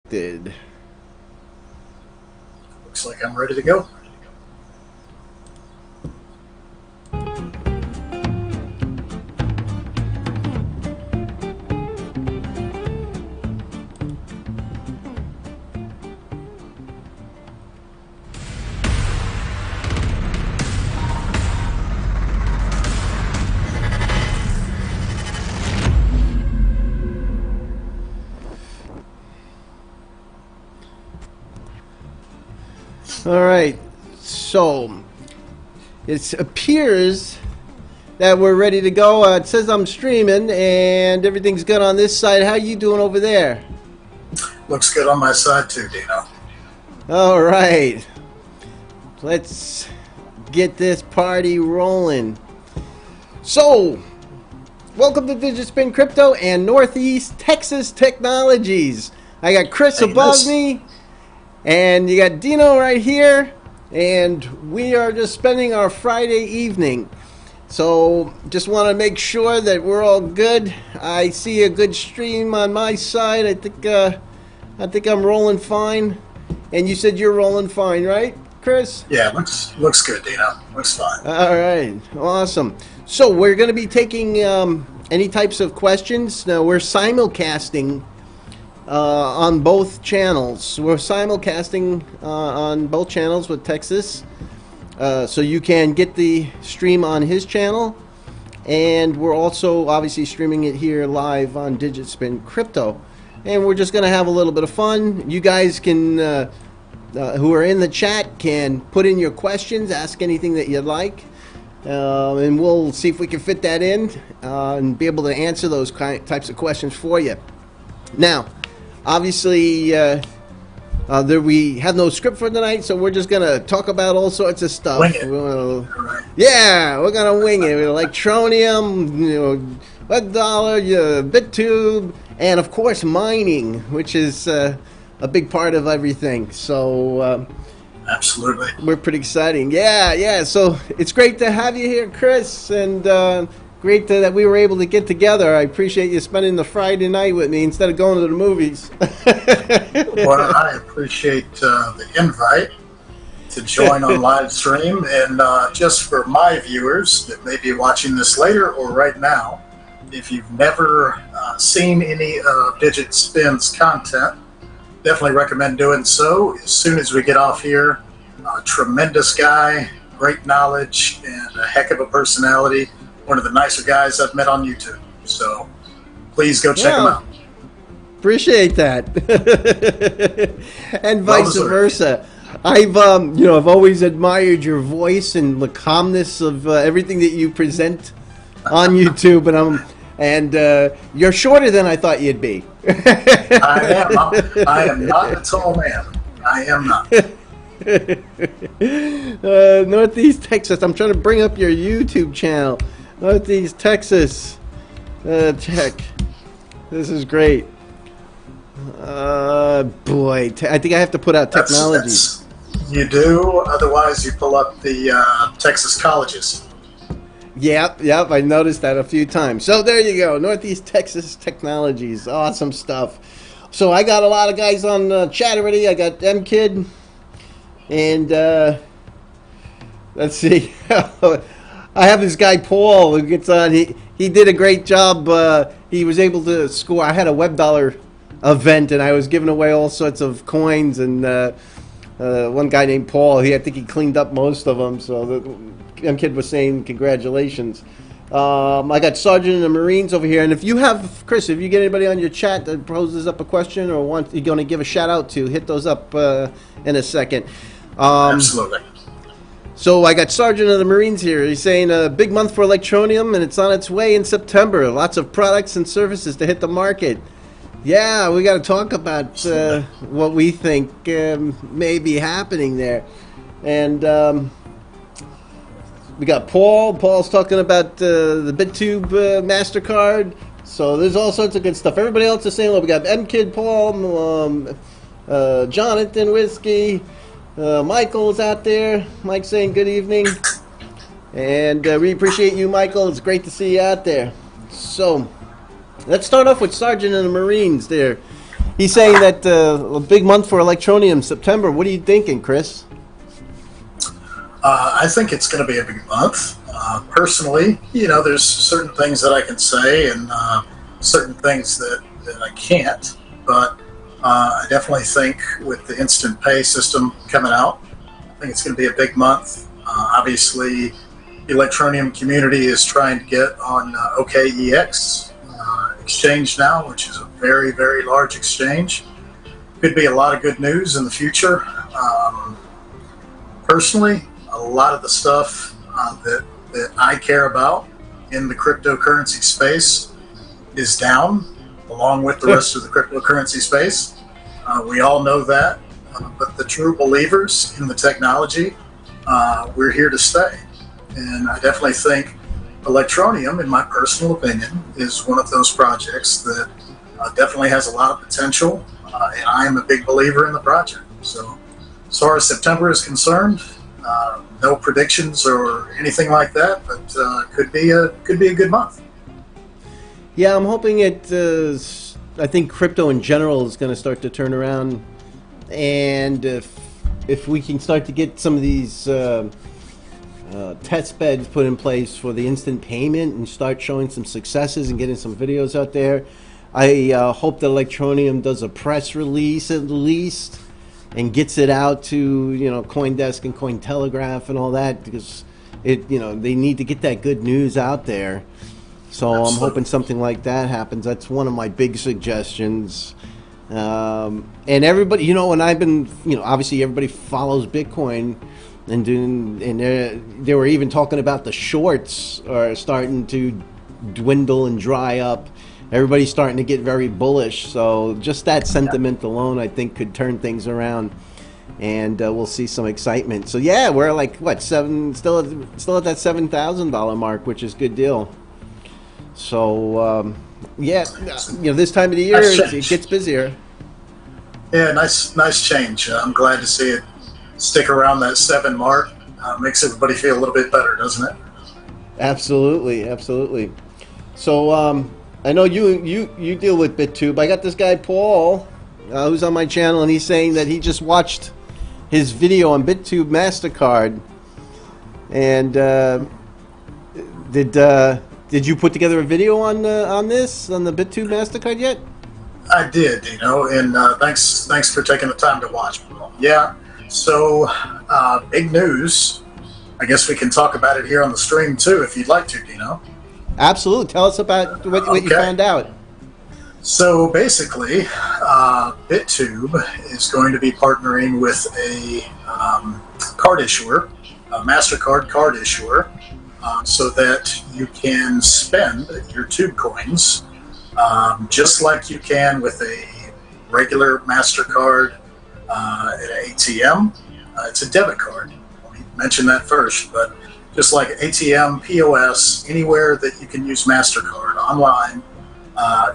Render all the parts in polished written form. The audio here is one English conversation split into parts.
Did. Looks like I'm ready to go. All right, so it appears that we're ready to go. It says I'm streaming and everything's good on this side. How you doing over there? Looks good on my side too, Dino. All right, let's get this party rolling. So, welcome to Digitspin Crypto and Northeast Texas Technologies. I got Chris above me. And you got Dino right here, and we are just spending our Friday evening. So just want to make sure that we're all good. I see a good stream on my side. I think I'm rolling fine. And you said you're rolling fine, right, Chris? Yeah, looks good, Dino. Looks fine. All right, awesome. So we're going to be taking any types of questions. Now we're simulcasting. On both channels. We're simulcasting on both channels with Texas. So you can get the stream on his channel. And we're also obviously streaming it here live on Digitspin Crypto. And we're just going to have a little bit of fun. You guys can, who are in the chat, can put in your questions, ask anything that you'd like. And we'll see if we can fit that in and be able to answer those types of questions for you. Now, obviously, we have no script for tonight, so we're just going to talk about all sorts of stuff. Wing it. Yeah, we're going to wing it. Electroneum, $1, Bittube, and, of course, mining, which is a big part of everything. So, absolutely. We're pretty exciting. Yeah. So it's great to have you here, Chris, and great that we were able to get together. I appreciate you spending the Friday night with me instead of going to the movies. Well, I appreciate the invite to join on live stream. And just for my viewers that may be watching this later or right now, if you've never seen any of Digitspin's content, definitely recommend doing so as soon as we get off here. Tremendous guy, great knowledge, and a heck of a personality. One of the nicer guys I've met on YouTube. So please go check him out. Appreciate that. And vice versa. I've always admired your voice and the calmness of everything that you present on YouTube, and you're shorter than I thought you'd be. I am not a tall man. I am not. Northeast Texas. I'm trying to bring up your YouTube channel. Northeast Texas Tech. This is great. Boy, I think I have to put out technologies. You do. Otherwise, you pull up the Texas colleges. Yep. I noticed that a few times. So there you go. Northeast Texas Technologies. Awesome stuff. So I got a lot of guys on chat already. I got M-Kid. And let's see. I have this guy Paul who gets on. He did a great job. He was able to score. I had a $Web event, and I was giving away all sorts of coins. And one guy named Paul, I think he cleaned up most of them. So the kid was saying congratulations. I got Sergeant in the Marines over here. And if you have, Chris, if you get anybody on your chat that poses up a question or you're going to give a shout out to, hit those up in a second. Absolutely. So I got Sergeant of the Marines here. He's saying a big month for Electroneum, and it's on its way in September. Lots of products and services to hit the market. Yeah, we got to talk about what we think may be happening there. And we got Paul. Paul's talking about the Bittube MasterCard. So there's all sorts of good stuff. Everybody else is saying, look, we got M-Kid, Paul, Jonathan Whiskey. Michael's out there. Mike's saying good evening. And we appreciate you, Michael. It's great to see you out there. So let's start off with Sergeant of the Marines there. He's saying that a big month for Electroneum, September. What are you thinking, Chris? I think it's going to be a big month. Personally, there's certain things that I can say and certain things that I can't. But I definitely think with the instant pay system coming out, I think it's going to be a big month. Obviously, the Electroneum community is trying to get on OKEX exchange now, which is a very, very large exchange. Could be a lot of good news in the future. Personally, a lot of the stuff that I care about in the cryptocurrency space is down, along with the rest of the cryptocurrency space. We all know that, but the true believers in the technology, we're here to stay. And I definitely think Electroneum, in my personal opinion, is one of those projects that definitely has a lot of potential, and I am a big believer in the project. So as far as September is concerned, no predictions or anything like that, but could be a good month. Yeah, I'm hoping it. I think crypto in general is going to start to turn around, and if we can start to get some of these test beds put in place for the instant payment and start showing some successes and getting some videos out there, I hope that Electroneum does a press release at least and gets it out to CoinDesk and Cointelegraph and all that, because they need to get that good news out there. So absolutely. I'm hoping something like that happens. That's one of my big suggestions. And everybody, and I've been, obviously everybody follows Bitcoin, and they were even talking about the shorts are starting to dwindle and dry up. Everybody's starting to get very bullish. So just that sentiment alone, I think, could turn things around, and we'll see some excitement. So yeah, we're like still at that $7,000 mark, which is a good deal. So this time of the year it gets busier. Yeah, nice change. I'm glad to see it stick around that 7 mark. Makes everybody feel a little bit better, doesn't it? Absolutely. So I know you deal with Bittube. I got this guy Paul, who's on my channel, and he's saying that he just watched his video on Bittube MasterCard. And did you put together a video on the Bittube MasterCard yet? I did, and thanks for taking the time to watch. Yeah, so big news. I guess we can talk about it here on the stream too, if you'd like to, Dino. Absolutely. Tell us about what you found out. So basically, Bittube is going to be partnering with a card issuer, a MasterCard card issuer, so that you can spend your Tube coins just like you can with a regular MasterCard at an ATM. It's a debit card. Let me mention that first, but just like ATM, POS, anywhere that you can use MasterCard online,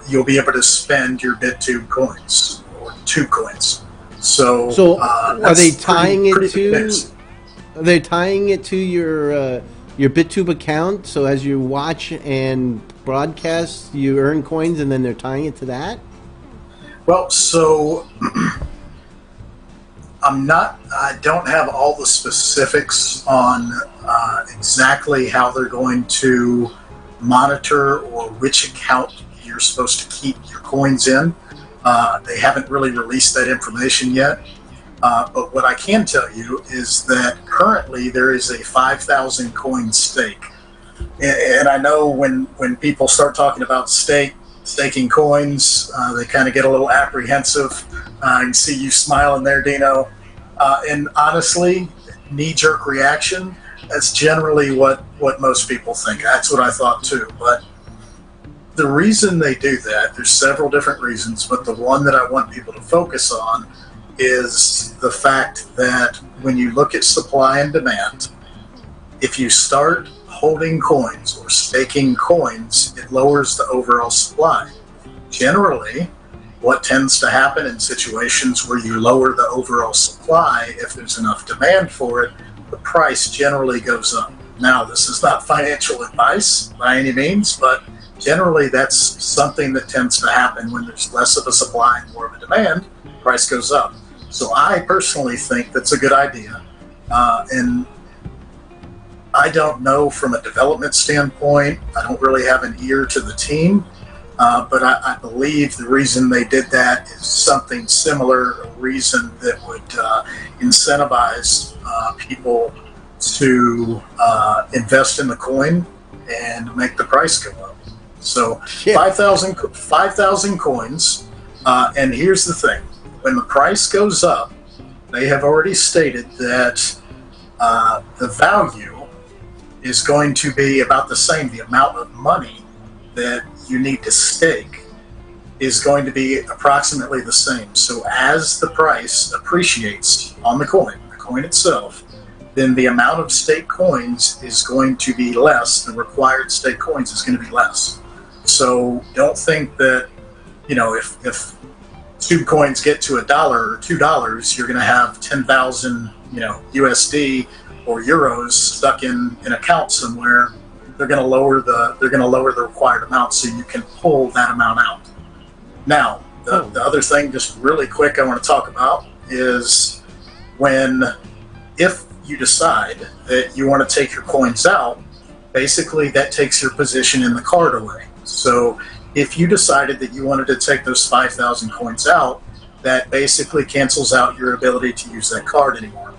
you'll be able to spend your Bittube coins or Tube coins. So are they tying it to? Are they tying it to your Bittube account? So as you watch and broadcast, you earn coins, and then they're tying it to that. Well, so I don't have all the specifics on exactly how they're going to monitor or which account you're supposed to keep your coins in. They haven't really released that information yet. But what I can tell you is that currently there is a 5,000 coin stake. And I know when people start talking about staking coins, they kind of get a little apprehensive. I can see you smiling there, Dino. And honestly, knee-jerk reaction, that's generally what most people think. That's what I thought too. But the reason they do that, there's several different reasons, but the one that I want people to focus on is the fact that when you look at supply and demand, if you start holding coins or staking coins, it lowers the overall supply. Generally, what tends to happen in situations where you lower the overall supply, if there's enough demand for it, the price generally goes up. Now, this is not financial advice by any means, but generally that's something that tends to happen when there's less of a supply and more of a demand, price goes up. So I personally think that's a good idea. And I don't know from a development standpoint, I don't really have an ear to the team, but I believe the reason they did that is something similar, a reason that would incentivize people to invest in the coin and make the price go up. So 5,000 coins, and here's the thing. When the price goes up, they have already stated that the value is going to be about the same. The amount of money that you need to stake is going to be approximately the same. So as the price appreciates on the coin itself, then the amount of stake coins is going to be less. The required stake coins is going to be less. So don't think that, you know, if Tube coins get to $1 or $2, you're going to have 10,000, you know, USD or euros stuck in an account somewhere. They're going to lower the required amount so you can pull that amount out. Now, the other thing, just really quick, I want to talk about is if you decide that you want to take your coins out, basically that takes your position in the card away. So if you decided that you wanted to take those 5,000 coins out, that basically cancels out your ability to use that card anymore.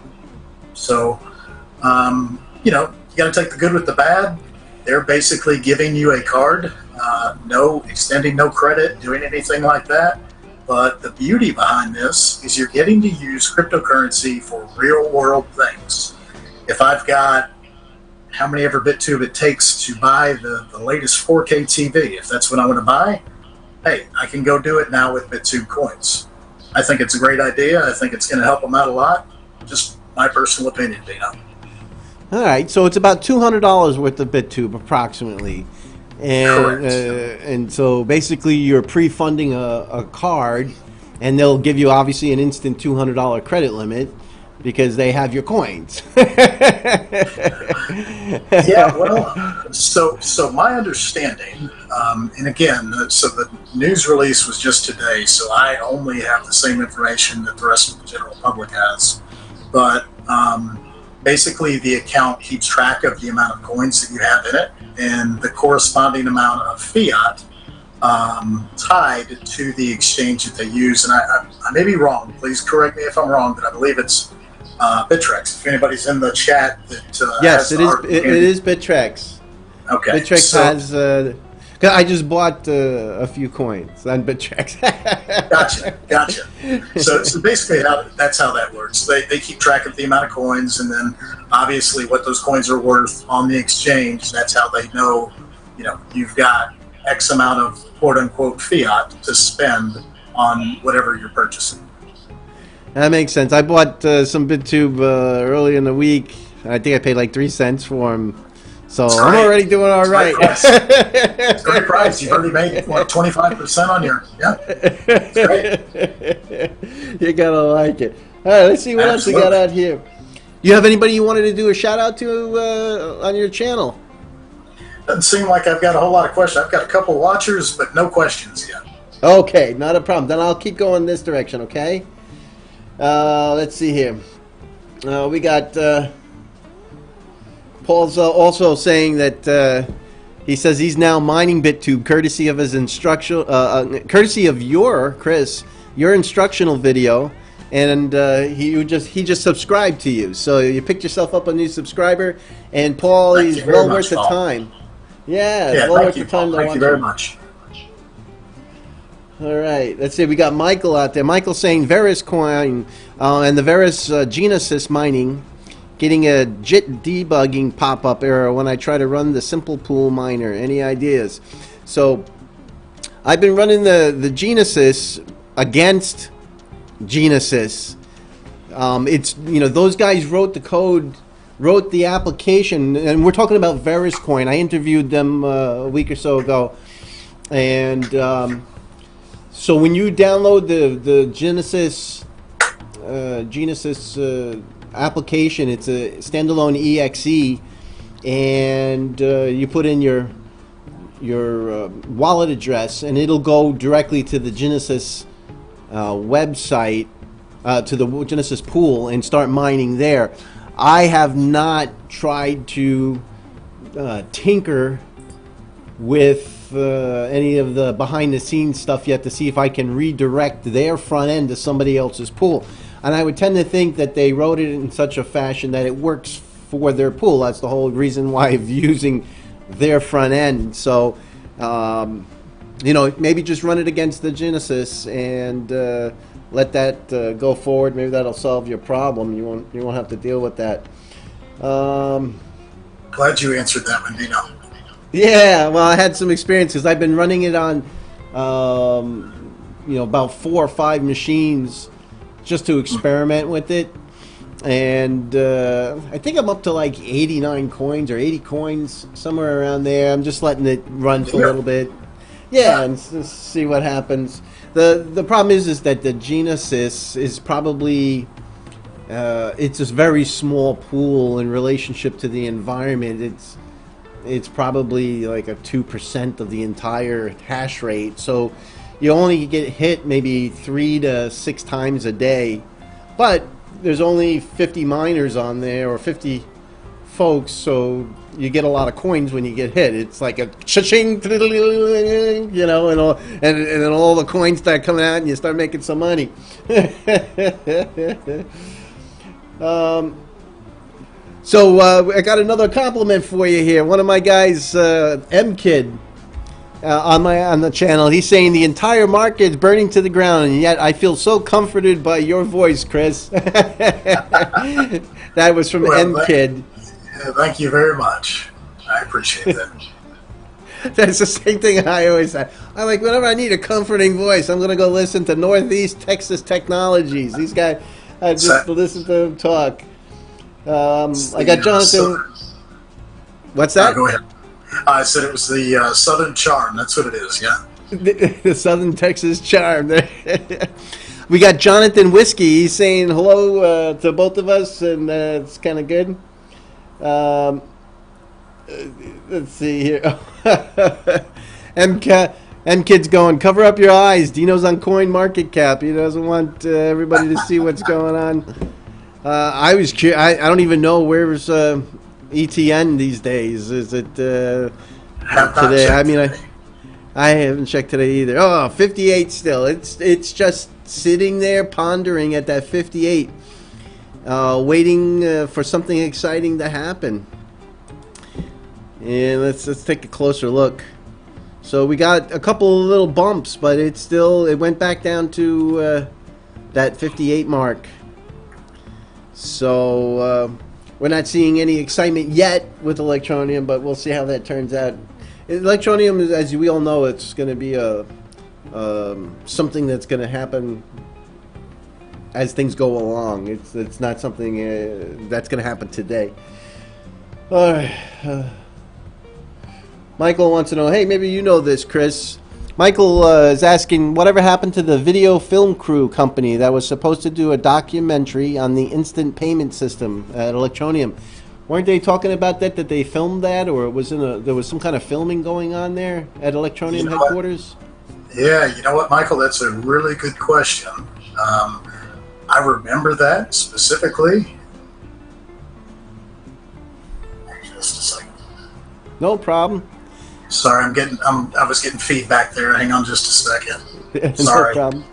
So, you know, you got to take the good with the bad. They're basically giving you a card, no extending no credit, doing anything like that. But the beauty behind this is you're getting to use cryptocurrency for real world things. If I've got how many ever Bittube it takes to buy the latest 4K TV, if that's what I want to buy, hey, I can go do it now with Bittube coins. I think it's a great idea. I think it's going to help them out a lot. Just my personal opinion, Dino. All right, so it's about $200 worth of Bittube approximately. And, and so basically you're pre-funding a card, and they'll give you obviously an instant $200 credit limit because they have your coins. Yeah, well, so my understanding, and again, so the news release was just today, so I only have the same information that the rest of the general public has. But basically the account keeps track of the amount of coins that you have in it and the corresponding amount of fiat tied to the exchange that they use. And I may be wrong. Please correct me if I'm wrong, but I believe it's Bittrex. If anybody's in the chat that yes, it is Bittrex. Okay. Bittrex has. I just bought a few coins on Bittrex. Gotcha. So basically, that's how that works. They keep track of the amount of coins, and then obviously what those coins are worth on the exchange. That's how they know, you know, you've got X amount of quote unquote fiat to spend on whatever you're purchasing. That makes sense. I bought some Bittube early in the week. I think I paid like 3 cents for them. So I'm already doing all right. It's a great price. You've already made, what, 25% on your, yeah. It's great. You gotta like it. All right, let's see what else we got out here. You have anybody you wanted to do a shout out to on your channel? Doesn't seem like I've got a whole lot of questions. I've got a couple watchers, but no questions yet. Okay, not a problem. Then I'll keep going this direction, okay? Let's see here. We got... Paul's also saying that he says he's now mining Bittube courtesy of his courtesy of your instructional video, and he just subscribed to you. So you picked yourself up a new subscriber, and Paul, he's well worth the time. Yeah, well worth the time to watch. Thank you very much. All right, let's see. We got Michael out there. Michael saying Verus coin and the Verus Genesis mining. Getting a JIT debugging pop-up error when I try to run the simple pool miner. Any ideas? So I've been running the Genesis against Genesis. It's, you know, those guys wrote the code, wrote the application, and we're talking about Verus coin. I interviewed them a week or so ago, and so when you download the Genesis application, it's a standalone exe, and you put in your your wallet address, and it'll go directly to the Genesis website, to the Genesis pool, and start mining there. I have not tried to tinker with any of the behind-the-scenes stuff yet to see if I can redirect their front end to somebody else's pool. And I would tend to think that they wrote it in such a fashion that it works for their pool. That's the whole reason why I'm using their front end. So, you know, maybe just run it against the Genesis and let that go forward. Maybe that'll solve your problem. You won't have to deal with that. Glad you answered that one, Dino. Yeah, well, I had some experience because I've been running it on, you know, about 4 or 5 machines just to experiment with it. And I think I'm up to like 89 coins or 80 coins, somewhere around there. I'm just letting it run for a little bit. Yeah, and see what happens. The problem is that the Genesis is probably, it's a very small pool in relationship to the environment. It's probably like a 2% of the entire hash rate. So you only get hit maybe 3 to 6 times a day. But there's only 50 miners on there, or 50 folks, so you get a lot of coins when you get hit. It's like a cha-ching, you know, and then all the coins start coming out and you start making some money. So I got another compliment for you here. One of my guys, M-Kid, on the channel, he's saying the entire market is burning to the ground, and yet I feel so comforted by your voice, Chris. That was from M-Kid. Thank you very much. I appreciate that. That's the same thing I always say. I like, whenever I need a comforting voice, I'm going to go listen to Northeast Texas Technologies. These guys, I just listen to them talk. I got Jonathan. What's that? Go ahead. I said it was the Southern Charm. That's what it is, yeah. The Southern Texas Charm. We got Jonathan Whiskey. He's saying hello to both of us, and it's kind of good. Let's see here. M-Kid's going, cover up your eyes. Dino's on Coin Market Cap. He doesn't want everybody to see what's going on. I was curious. I don't even know where's ETN these days. Is it today? I mean, I haven't checked today either. Oh, 58 still. It's just sitting there pondering at that 58, waiting for something exciting to happen. And let's take a closer look. So we got a couple of little bumps, but it went back down to that 58 mark. So we're not seeing any excitement yet with Electroneum, but we'll see how that turns out. Electroneum, as we all know, it's going to be something that's going to happen as things go along. It's not something that's going to happen today. All right. Michael wants to know, hey, maybe you know this, Chris. Michael is asking, whatever happened to the video film crew company that was supposed to do a documentary on the instant payment system at Electroneum? Weren't they talking about that they filmed that, or there was some kind of filming going on there at Electroneum headquarters? Yeah, you know what, Michael? That's a really good question. I remember that specifically. Just a second. No problem. Sorry, I was getting feedback there. Hang on just a second. Sorry. No problem.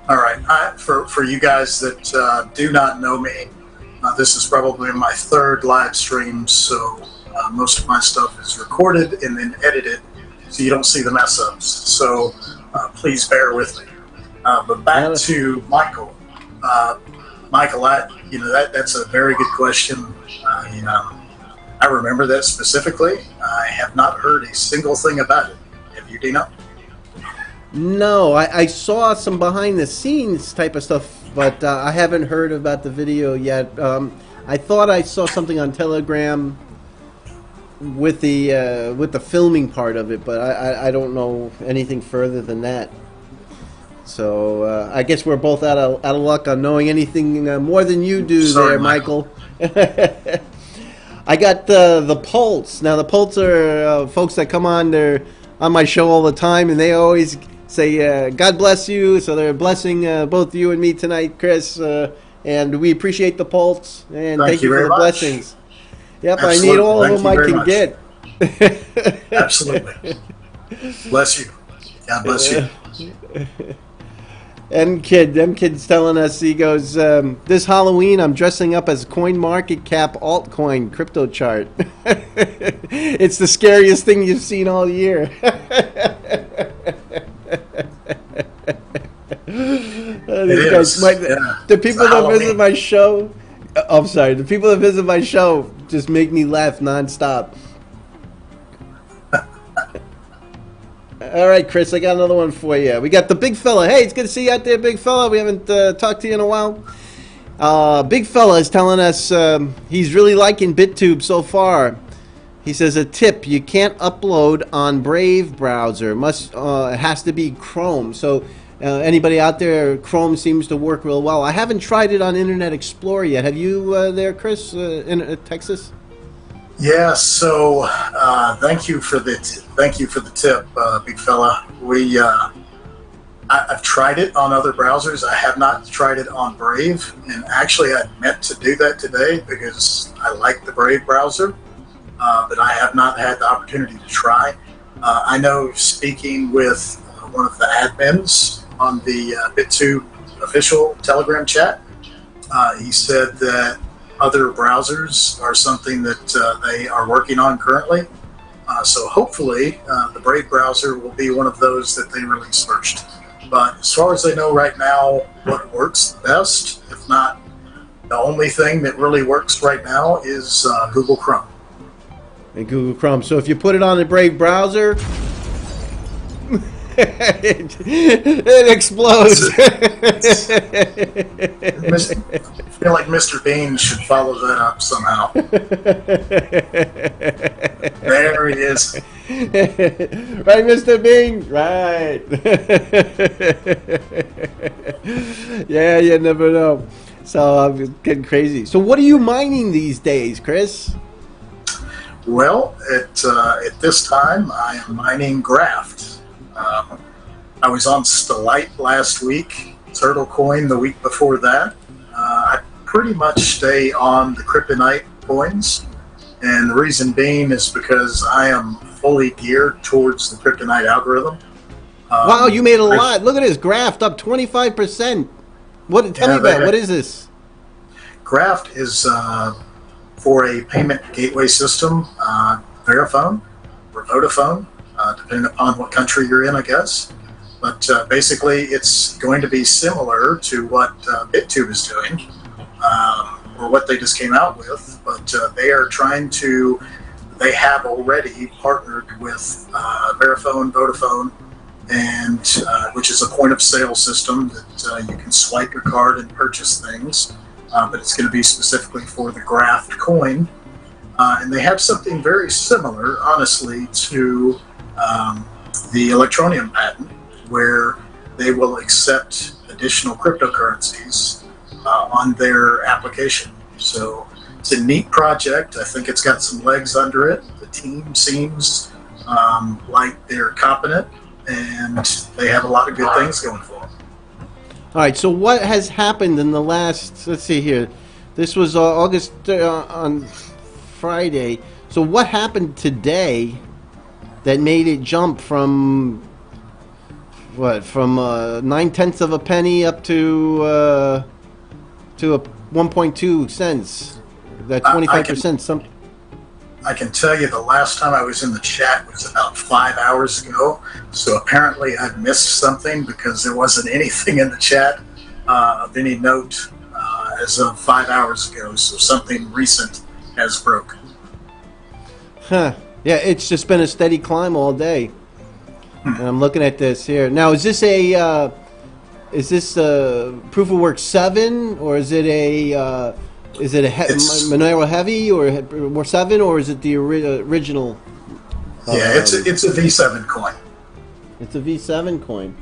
All right. For you guys that do not know me, this is probably my 3rd live stream, so most of my stuff is recorded and then edited, so you don't see the mess ups. So please bear with me. But back to Michael. Michael, that's a very good question. I remember that specifically. I have not heard a single thing about it. Have you, Dino? No, I saw some behind the scenes type of stuff, but I haven't heard about the video yet. I thought I saw something on Telegram with the filming part of it, but I don't know anything further than that. So I guess we're both out of luck on knowing anything more than you do. Sorry, there, Michael. I got the Pulse. Now the Pulse are folks that come on. They're on my show all the time, and they always say, "God bless you." So they're blessing both you and me tonight, Chris. And we appreciate the Pulse, and thank you for the blessings. Yep, absolutely. I need all of them I can get. Absolutely. Bless you. God bless you. M Kid's telling us, he goes, this Halloween I'm dressing up as CoinMarketCap altcoin crypto chart. It's the scariest thing you've seen all year. The people that visit my show, I'm sorry, the people that visit my show just make me laugh nonstop. All right, Chris, I got another one for you. We got the big fella. Hey, it's good to see you out there, big fella. We haven't talked to you in a while. Big fella is telling us he's really liking Bittube so far. He says a tip: you can't upload on Brave browser. It has to be Chrome. So anybody out there, Chrome seems to work real well. I haven't tried it on Internet Explorer yet. Have you there, Chris, in Texas? Yeah, so thank you for the tip, big fella. I've tried it on other browsers. I have not tried it on Brave, and actually I meant to do that today because I like the Brave browser, but I have not had the opportunity to try. I know, speaking with one of the admins on the Bittube official Telegram chat, he said that other browsers are something that they are working on currently. So hopefully the Brave browser will be one of those that they release first. But as far as I know right now, what works best, if not the only thing that really works right now, is Google Chrome. And Google Chrome. So if you put it on the Brave browser, it explodes. I feel like Mr. Bean should follow that up somehow. There he is. Right, Mr. Bean? Right. Yeah, you never know. So I'm getting crazy. So what are you mining these days, Chris? Well, at this time, I am mining Graft. I was on Stellite last week, Turtle Coin the week before that. I pretty much stay on the Kryptonite coins, and the reason being is because I am fully geared towards the Kryptonite algorithm. Wow, you made a lot. Look at this, Graft up 25%. Tell me about it. What is this? Graft is for a payment gateway system, Verifone or Vodafone, depending upon what country you're in, I guess. But basically, it's going to be similar to what Bittube is doing, or what they just came out with. But they have already partnered with Verifone, Vodafone, and which is a point-of-sale system that you can swipe your card and purchase things. But it's going to be specifically for the Graft coin. And they have something very similar, honestly, to the Electroneum patent, where they will accept additional cryptocurrencies on their application. So it's a neat project. I think it's got some legs under it. The team seems like they're competent, and they have a lot of good things going for them. All right, so what has happened in the last, let's see here, this was August on Friday. So what happened today that made it jump from, what, from 9/10 of a penny up to a 1.2 cents? That 25%. I can tell you the last time I was in the chat was about 5 hours ago. So apparently I've missed something because there wasn't anything in the chat of any note as of 5 hours ago. So something recent has broken. Huh. Yeah, it's just been a steady climb all day. And I'm looking at this here. Now, is this a proof of work 7, or is it a Monero Heavy or 7, or is it the original? Yeah, it's a V7 coin. It's a V7 coin.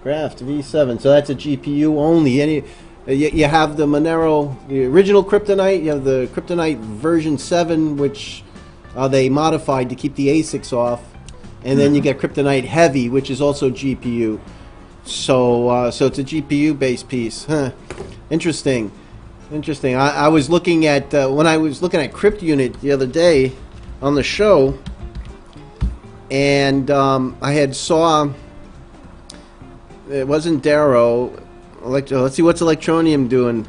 Graft V7. So that's a GPU only. You have the Monero, the original Kryptonite. You have the Kryptonite version 7, which they modified to keep the ASICs off, and then you get Kryptonite Heavy, which is also GPU. So so it's a GPU-based piece. Huh. Interesting. Interesting. I was looking at when I was looking at CryptUnit the other day on the show, and I had saw it wasn't Darrow. Let's see what's Electroneum doing.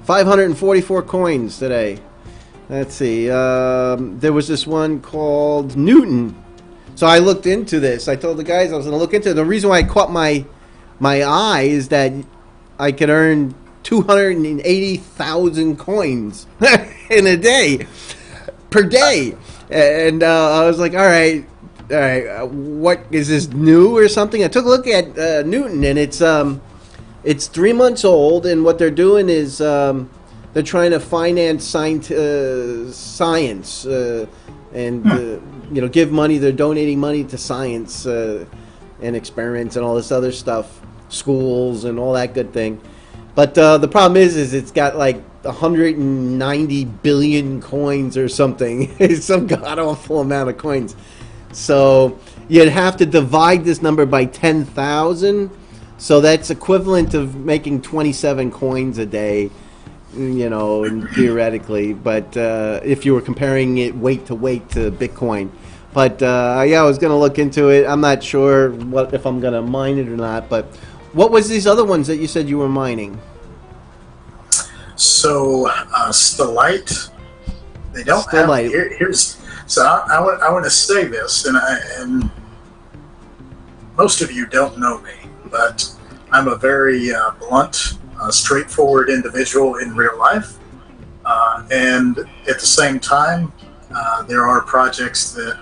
544 coins today. Let's see. There was this one called Newton. So I looked into this. I told the guys I was going to look into it. The reason why I caught my eye is that I could earn 280,000 coins in a day, per day. And I was like, all right, what is this, new or something? I took a look at Newton, and it's 3 months old, and what they're doing is they're trying to finance science and you know, give money. They're donating money to science and experiments and all this other stuff, schools and all that good thing. But the problem is it's got like 190 billion coins or something. It's some god-awful amount of coins. So you'd have to divide this number by 10,000. So that's equivalent of making 27 coins a day, you know, theoretically. But if you were comparing it weight to Bitcoin. But yeah, I was going to look into it. I'm not sure if I'm going to mine it or not. But what was these other ones that you said you were mining? So Stellite, they don't Stellite. have. Here's so I want to say this, and most of you don't know me, but I'm a very blunt, straightforward individual in real life, and at the same time, there are projects that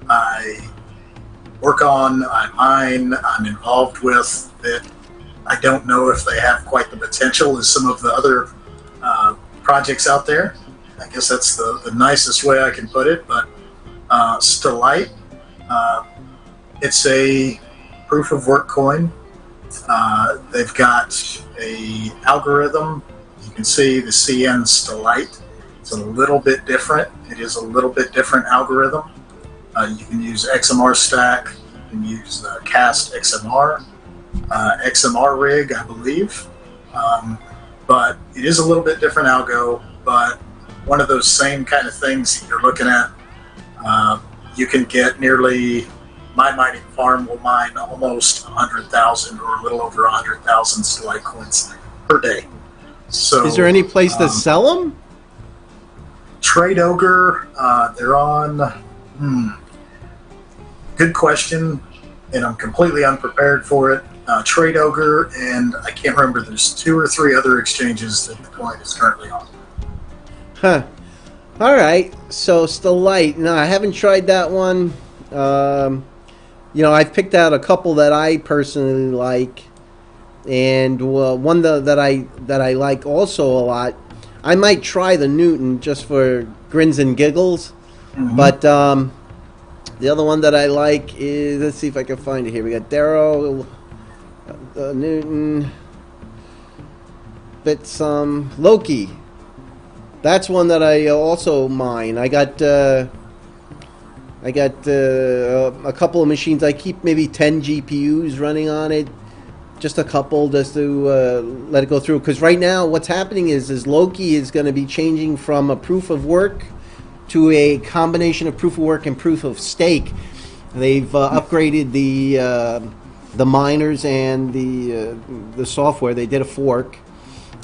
I work on, I mine, I'm involved with that I don't know if they have quite the potential as some of the other projects out there. I guess that's the nicest way I can put it. But Stellite, it's a proof of work coin. They've got a algorithm. You can see the CN Stellite. It's a little bit different. It is a little bit different algorithm. You can use XMR stack. You can use cast XMR, XMR rig, I believe. But it is a little bit different algo, but one of those same kind of things that you're looking at. You can get nearly, my mining farm will mine almost 100,000 or a little over 100,000 Stellite coins per day. So, is there any place to sell them? Trade Ogre, they're on. Good question, and I'm completely unprepared for it. Trade Ogre, and I can't remember. There's 2 or 3 other exchanges that the coin is currently on. Huh. All right. So Stellite. No, I haven't tried that one. You know, I've picked out a couple that I personally like, and one that I like also a lot. I might try the Newton just for grins and giggles, but the other one that I like is, let's see if I can find it here. We got Darrow, Newton, Bitsum, Loki. That's one that I also mine. I got a couple of machines. I keep maybe 10 GPUs running on it, just a couple, just to let it go through. Because right now, what's happening is Loki is going to be changing from a proof of work to a combination of proof of work and proof of stake. They've upgraded the miners and the software. They did a fork,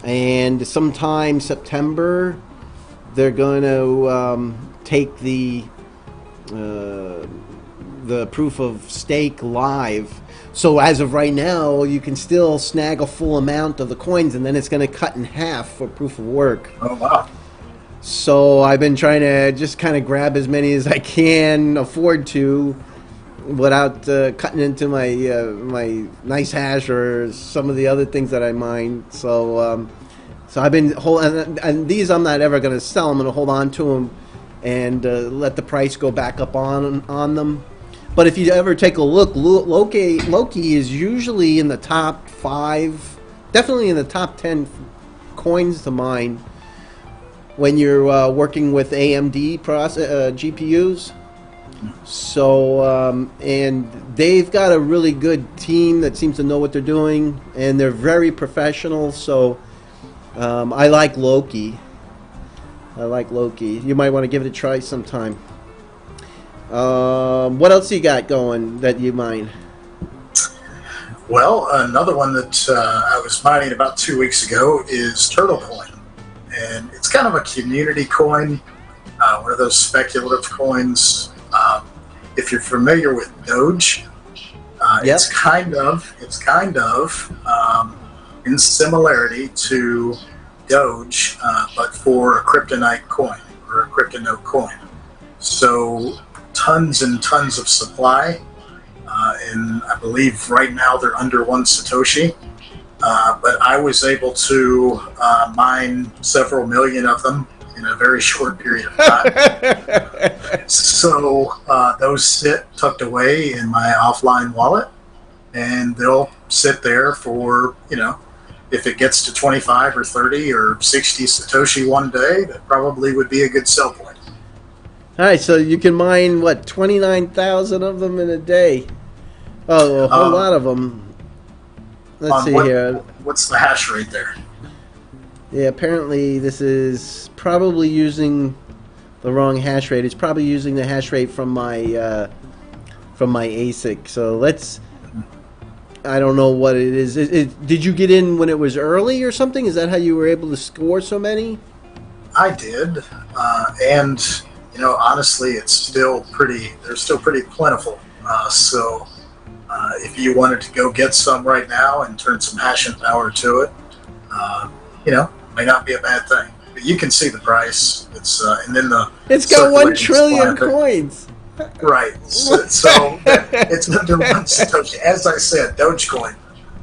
and sometime September they're going to take the proof of stake live. So as of right now, you can still snag a full amount of the coins, and then it's going to cut in half for proof of work. Oh wow. So I've been trying to just kind of grab as many as I can afford to without cutting into my my nice hash or some of the other things that I mine. So so I've been and these I'm not ever going to sell. I'm going to hold on to them and let the price go back up on them. But if you ever take a look, Loki is usually in the top 5 definitely in the top 10 coins to mine when you're working with AMD GPUs. So, and they've got a really good team that seems to know what they're doing, and they're very professional. So, I like Loki. You might want to give it a try sometime. What else you got going that you mine? Well, another one that I was mining about 2 weeks ago is Turtle Coin. And it's kind of a community coin, one of those speculative coins. If you're familiar with Doge, Yep. it's kind of in similarity to Doge, but for a kryptonite coin or a kryptonote coin. So tons and tons of supply, and I believe right now they're under 1 Satoshi. But I was able to mine several million of them in a very short period of time. So those sit tucked away in my offline wallet, and they'll sit there for, if it gets to 25 or 30 or 60 Satoshi one day, that probably would be a good sell point. All right, so you can mine, 29,000 of them in a day? Oh, a whole lot of them. Let's see here. What's the hash rate there? Yeah, apparently this is probably using the wrong hash rate. It's probably using the hash rate from my ASIC. So I don't know what it is. Did you get in when it was early or something? Is that how you were able to score so many? I did, and honestly, they're still pretty plentiful. So if you wanted to go get some right now and turn some hashing power to it, may not be a bad thing. But you can see the price. And then it's got 1 trillion coins. Right. So it's under 1 Satoshi. As I said, Dogecoin.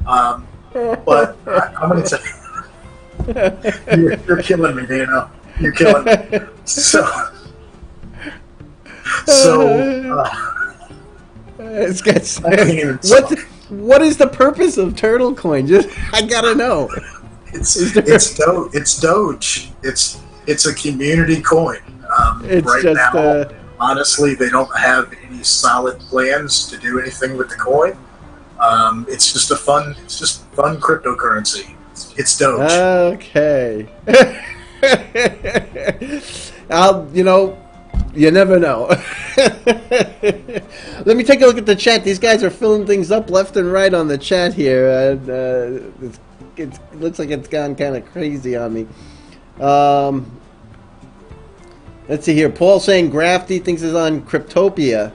But I'm going to tell you, you're killing me, Dano. You're killing me. It's got. What is the purpose of Turtle Coin? I gotta know. It's Doge. It's a community coin. Right now, honestly, they don't have any solid plans to do anything with the coin. It's just fun cryptocurrency. It's Doge. Okay. You never know. Let me take a look at the chat. These guys are filling things up left and right on the chat here. It looks like it's gone kind of crazy on me. Let's see here. Paul saying Grafty thinks it's on Cryptopia.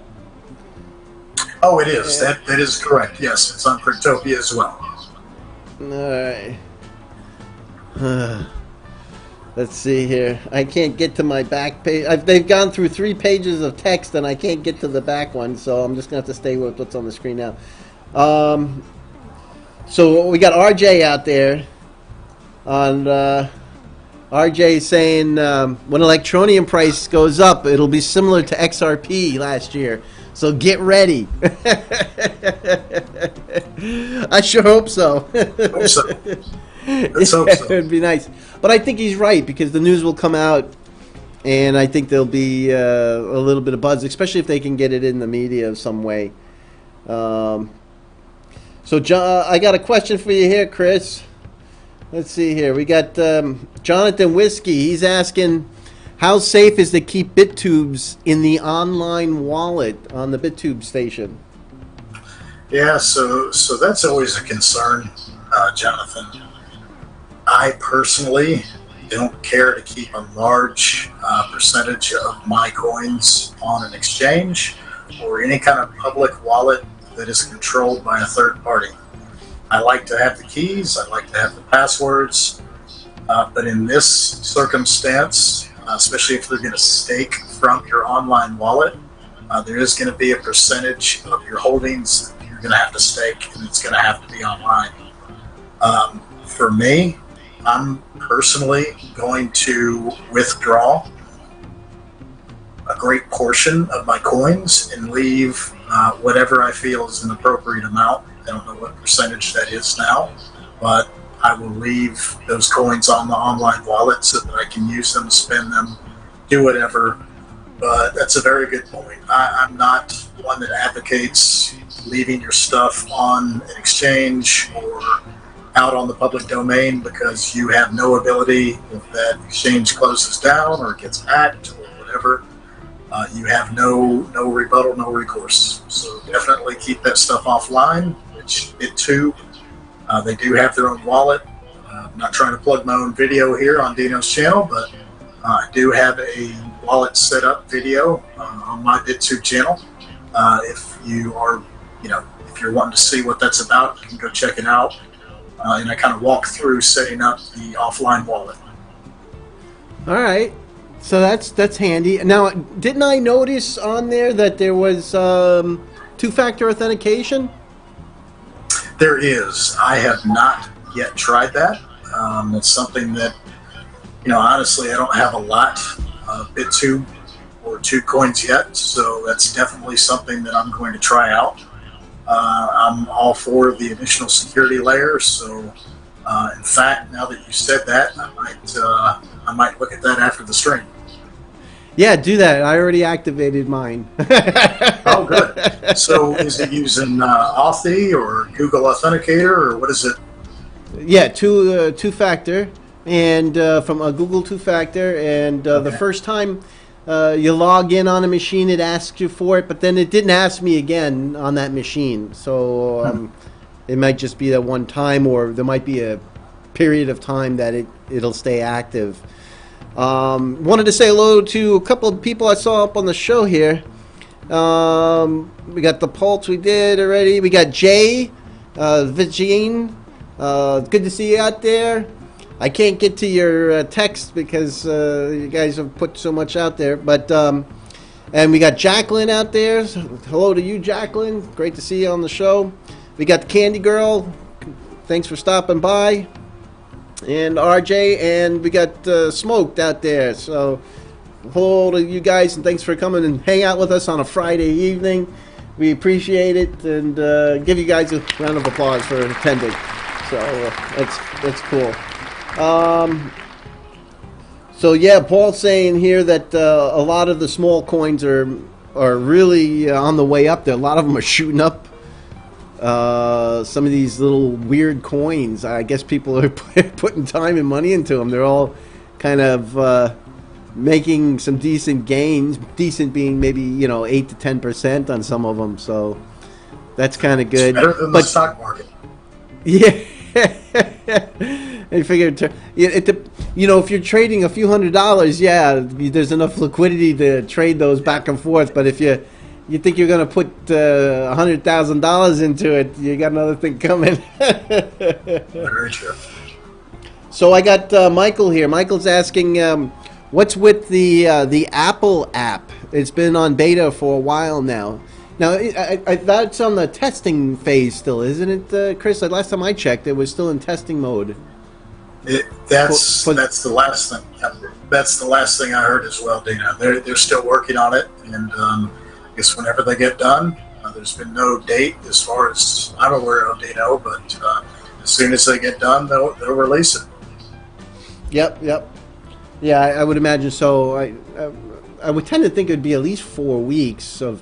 Oh, it is. Yeah. That is correct. Yes, it's on Cryptopia as well. All right. Let's see here. I can't get to my back page. They've gone through 3 pages of text, and I can't get to the back one, so I'm just going to have to stay with what's on the screen now. So we got RJ out there. RJ saying when Electroneum price goes up, it'll be similar to XRP last year. So get ready. I sure hope so. Hope so. Let's hope so. It would be nice. But I think he's right, because the news will come out, and I think there'll be a little bit of buzz, especially if they can get it in the media of some way. So, John, I got a question for you here, Chris. Let's see here. We got Jonathan Whiskey. He's asking, how safe is to keep Bittubes in the online wallet on the Bittube station? Yeah, so that's always a concern, Jonathan. I personally don't care to keep a large percentage of my coins on an exchange or any kind of public wallet that is controlled by a third party. I like to have the keys, I like to have the passwords, but in this circumstance, especially if they're going to stake from your online wallet, there is going to be a percentage of your holdings that you're going to have to stake, and it's going to have to be online. For me, I'm personally going to withdraw a great portion of my coins and leave whatever I feel is an appropriate amount. I don't know what percentage that is now, but I will leave those coins on the online wallet so that I can use them, spend them, do whatever. But that's a very good point. I'm not one that advocates leaving your stuff on an exchange or out on the public domain, because you have no ability, if that exchange closes down or gets hacked or whatever, you have no rebuttal, no recourse. So definitely keep that stuff offline, which Bittube, they do have their own wallet. I'm not trying to plug my own video here on Dino's channel, but I do have a wallet set up video on my Bittube channel. If you are, if you're wanting to see what that's about, you can go check it out. And I kind of walk through setting up the offline wallet. All right, so that's handy. Now, didn't I notice on there that there was two-factor authentication? There is. I have not yet tried that. It's something that, honestly, I don't have a lot of Bittube or Tube coins yet, so that's definitely something that I'm going to try out. I'm all for the additional security layer, so in fact, now that you said that, I might look at that after the stream. Yeah, do that. I already activated mine. Oh, good. So is it using Authy or Google Authenticator, or what is it? Yeah, two-factor, and from a Google two-factor, and the first time you log in on a machine, it asks you for it, but then it didn't ask me again on that machine. So it might just be that one time, or there might be a period of time that it'll stay active. Wanted to say hello to a couple of people I saw up on the show here. We got the Pulse we did already. We got Jay, Virgin. Good to see you out there. I can't get to your text because you guys have put so much out there. But and we got Jacqueline out there. So hello to you, Jacqueline. Great to see you on the show. We got the Candy Girl. Thanks for stopping by. And RJ, and we got Smoked out there. So hello to you guys, and thanks for coming and hang out with us on a Friday evening. We appreciate it, and give you guys a round of applause for attending. So that's cool. So yeah, Paul's saying here that a lot of the small coins are really on the way up there. A lot of them are shooting up. Some of these little weird coins, I guess people are putting time and money into them. They're all kind of making some decent gains. Decent being maybe 8 to 10% on some of them. So that's kind of good. It's better than the stock market. Yeah. I figured, if you're trading a few $100s, yeah, there's enough liquidity to trade those back and forth. But if you think you're going to put $100,000 into it, you got another thing coming. Very true. So I got Michael here. Michael's asking, what's with the Apple app? It's been on beta for a while now. Now, that's on the testing phase still, isn't it, Chris? Last time I checked, it was still in testing mode. That's the last thing. That's the last thing I heard as well, Dino. They're still working on it, and I guess whenever they get done, there's been no date as far as I'm aware of, Dino. But as soon as they get done, they'll release it. Yep. Yeah, I would imagine so. I would tend to think it would be at least 4 weeks of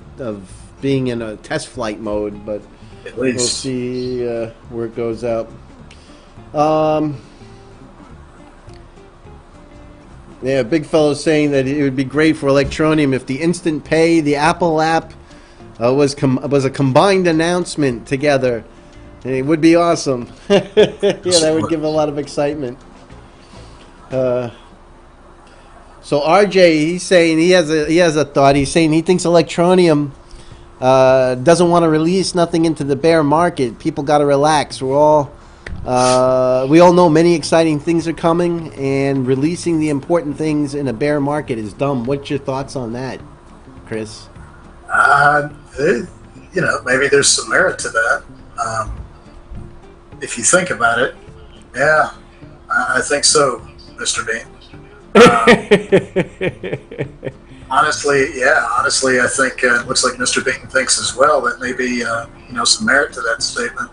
being in a test flight mode, but at least we'll see where it goes out. Yeah, Big Fellow's saying that it would be great for Electroneum if the Instant Pay, the Apple app, was a combined announcement together. It would be awesome. Yeah, that would give a lot of excitement. So RJ, he's saying he has a thought. He's saying he thinks Electroneum doesn't want to release nothing into the bear market. People got to relax. We all know many exciting things are coming, and releasing the important things in a bear market is dumb. What's your thoughts on that, Chris? Maybe there's some merit to that. If you think about it, yeah, I think so, Mr. Bean. Honestly, I think it looks like Mr. Bean thinks as well that maybe some merit to that statement.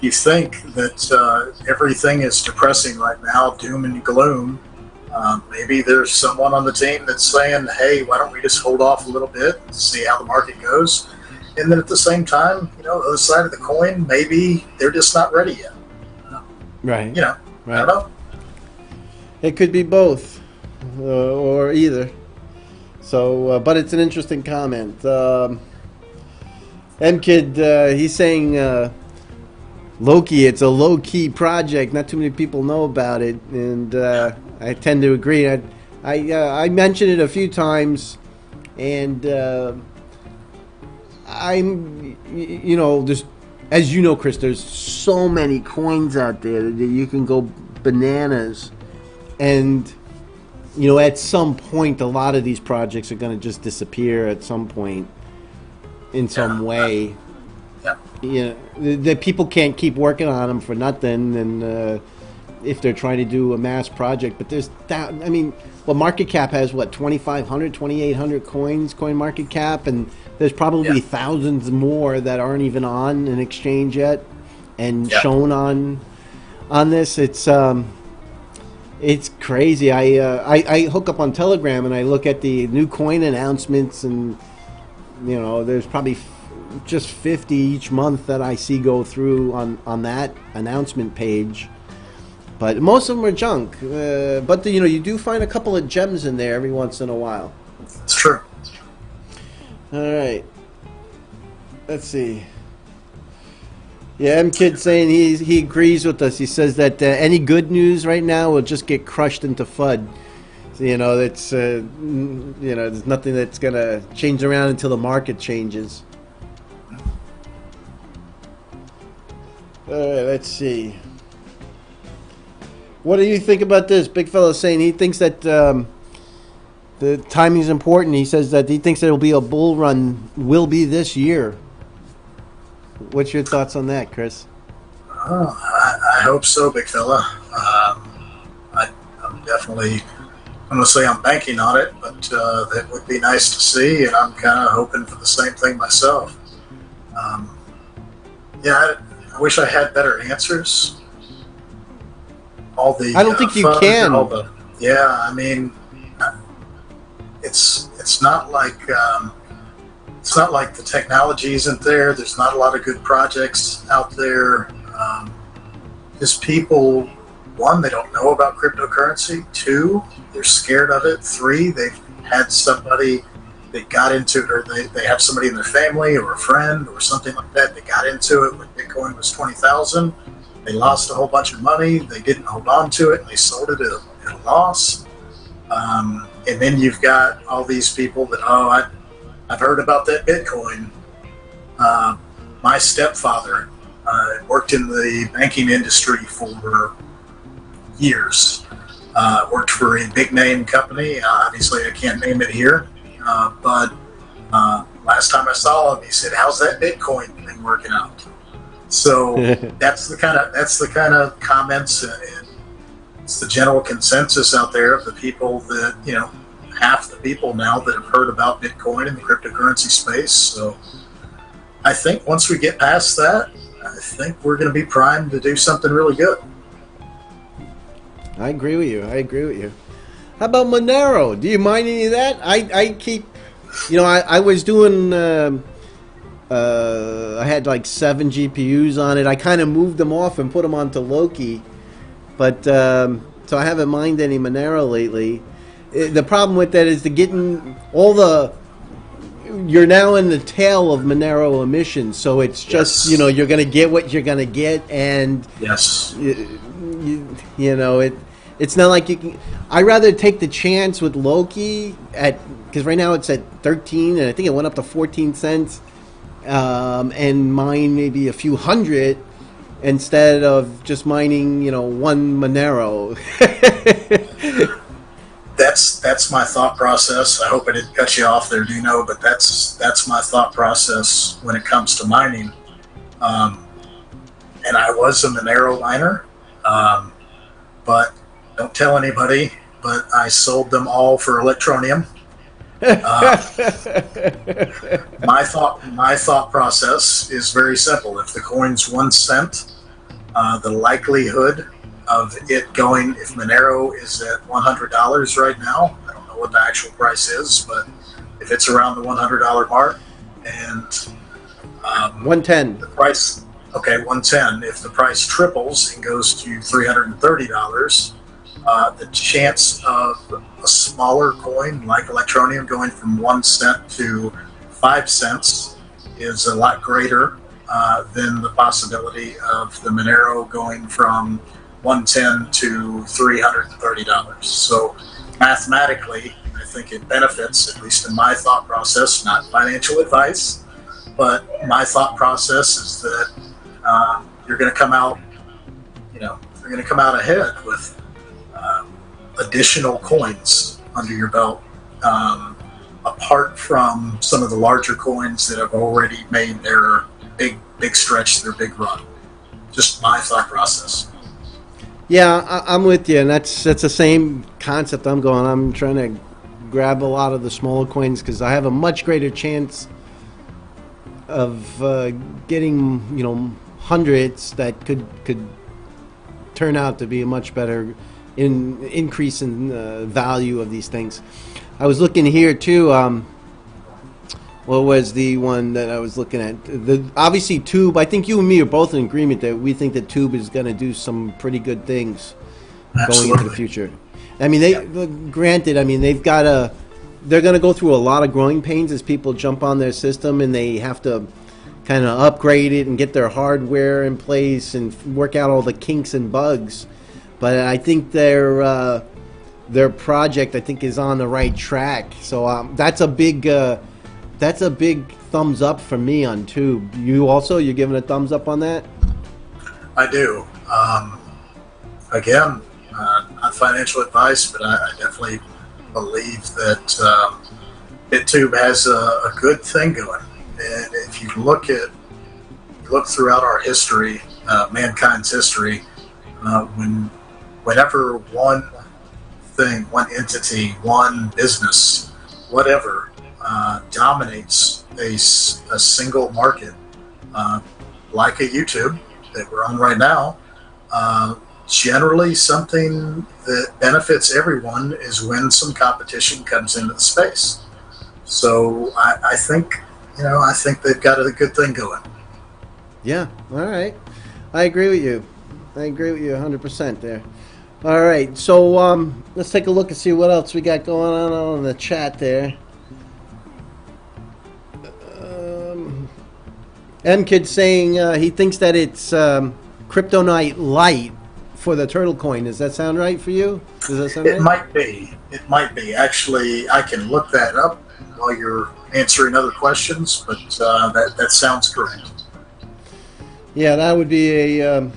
you think that everything is depressing right now, doom and gloom, maybe there's someone on the team that's saying, hey, why don't we just hold off a little bit and see how the market goes? And then at the same time, the other side of the coin, maybe they're just not ready yet. Right. Right. I don't know. It could be both, or either. So, but it's an interesting comment. M-Kid, he's saying Loki, it's a low-key project. Not too many people know about it, and I tend to agree. I mentioned it a few times, and I'm, there's, as you know, Chris, there's so many coins out there that you can go bananas, and at some point, a lot of these projects are going to just disappear at some point, in some way. That people can't keep working on them for nothing, and if they're trying to do a mass project, but there's that. I mean, market cap has 2,500, 2,800 coins, coin market cap, and there's probably thousands more that aren't even on an exchange yet and shown on this. It's crazy. I hook up on Telegram and I look at the new coin announcements, and there's probably just 50 each month that I see go through on that announcement page. But most of them are junk. But you do find a couple of gems in there every once in a while. It's true. All right. Let's see. Yeah, M-Kid saying he agrees with us. He says that any good news right now will just get crushed into FUD. So, that's there's nothing that's gonna change around until the market changes. All right, let's see. What do you think about this? Big fella saying he thinks that the timing is important. He says that he thinks there will be a bull run will be this year. What's your thoughts on that, Chris? Oh, I hope so, big fella. I'm definitely, I'm going to say I'm banking on it, but that would be nice to see, and I'm kind of hoping for the same thing myself. I wish I had better answers. I don't think you can. I mean, it's not like the technology isn't there. There's not a lot of good projects out there. Just people, one, they don't know about cryptocurrency. Two, they're scared of it. Three, they've had somebody that got into it, or they have somebody in their family or a friend or something like that that got into it when Bitcoin was 20,000. They lost a whole bunch of money. They didn't hold on to it, and they sold it at a loss. And then you've got all these people that, I've heard about that Bitcoin. My stepfather worked in the banking industry for years. Worked for a big name company. Obviously, I can't name it here. But last time I saw him, he said, "How's that Bitcoin thing working out?" So that's the kind of comments, and it's the general consensus out there of the people that half the people now that have heard about Bitcoin and the cryptocurrency space. So I think once we get past that, I think we're going to be primed to do something really good. I agree with you. How about Monero? Do you mind any of that? I keep, I was doing, I had like 7 GPUs on it. I kind of moved them off and put them onto Loki. But, so I haven't mined any Monero lately. The problem with that is getting you're now in the tail of Monero emissions. So it's just, you're going to get what you're going to get. And, yes, it's not like you can. I'd rather take the chance with Loki because right now it's at 13, and I think it went up to 14 cents, and mine maybe a few hundred instead of just mining, one Monero. That's my thought process. I hope I didn't cut you off there, Dino, but that's my thought process when it comes to mining. And I was a Monero miner, but don't tell anybody, but I sold them all for Electroneum. My thought process is very simple. If the coin's 1 cent The likelihood of it going, if Monero is at $100 right now, I don't know what the actual price is, but if it's around the $100 mark, and 110. the price, okay, 110. If the price triples and goes to $330, the chance of a smaller coin like Electroneum going from 1 cent to 5 cents is a lot greater than the possibility of the Monero going from 110 to $330. So mathematically, I think it benefits, at least in my thought process, not financial advice, but my thought process is that you're going to come out, you're going to come out ahead with additional coins under your belt, apart from some of the larger coins that have already made their big stretch, their big run. Just my thought process. Yeah, I'm with you, and that's the same concept I'm going. I'm trying to grab a lot of the smaller coins because I have a much greater chance of getting hundreds that could turn out to be a much better increase in value of these things. I was looking here too. What was the one that I was looking at? Obviously Tube. I think you and me are both in agreement that we think that Tube is going to do some pretty good things going into the future. I mean, granted, I mean they're going to go through a lot of growing pains as people jump on their system and they have to kind of upgrade it and get their hardware in place and work out all the kinks and bugs. But I think their project, I think, is on the right track. So that's a big thumbs up for me on Tube. You're giving a thumbs up on that? I do. Again, not financial advice, but I definitely believe that Bittube has a good thing going. And if you look throughout our history, mankind's history, whenever one thing, one entity, one business, whatever, dominates a single market, like a YouTube that we're on right now, generally something that benefits everyone is when some competition comes into the space. So I think they've got a good thing going. Yeah, all right. I agree with you. I agree with you 100% there. All right, so let's take a look and see what else we got going on in the chat there. M-Kid saying he thinks that it's Kryptonite Light for the turtle coin. Does that sound right for you? Does that sound right? It might be. Actually, I can look that up while you're answering other questions, but that sounds correct. Yeah, that would be a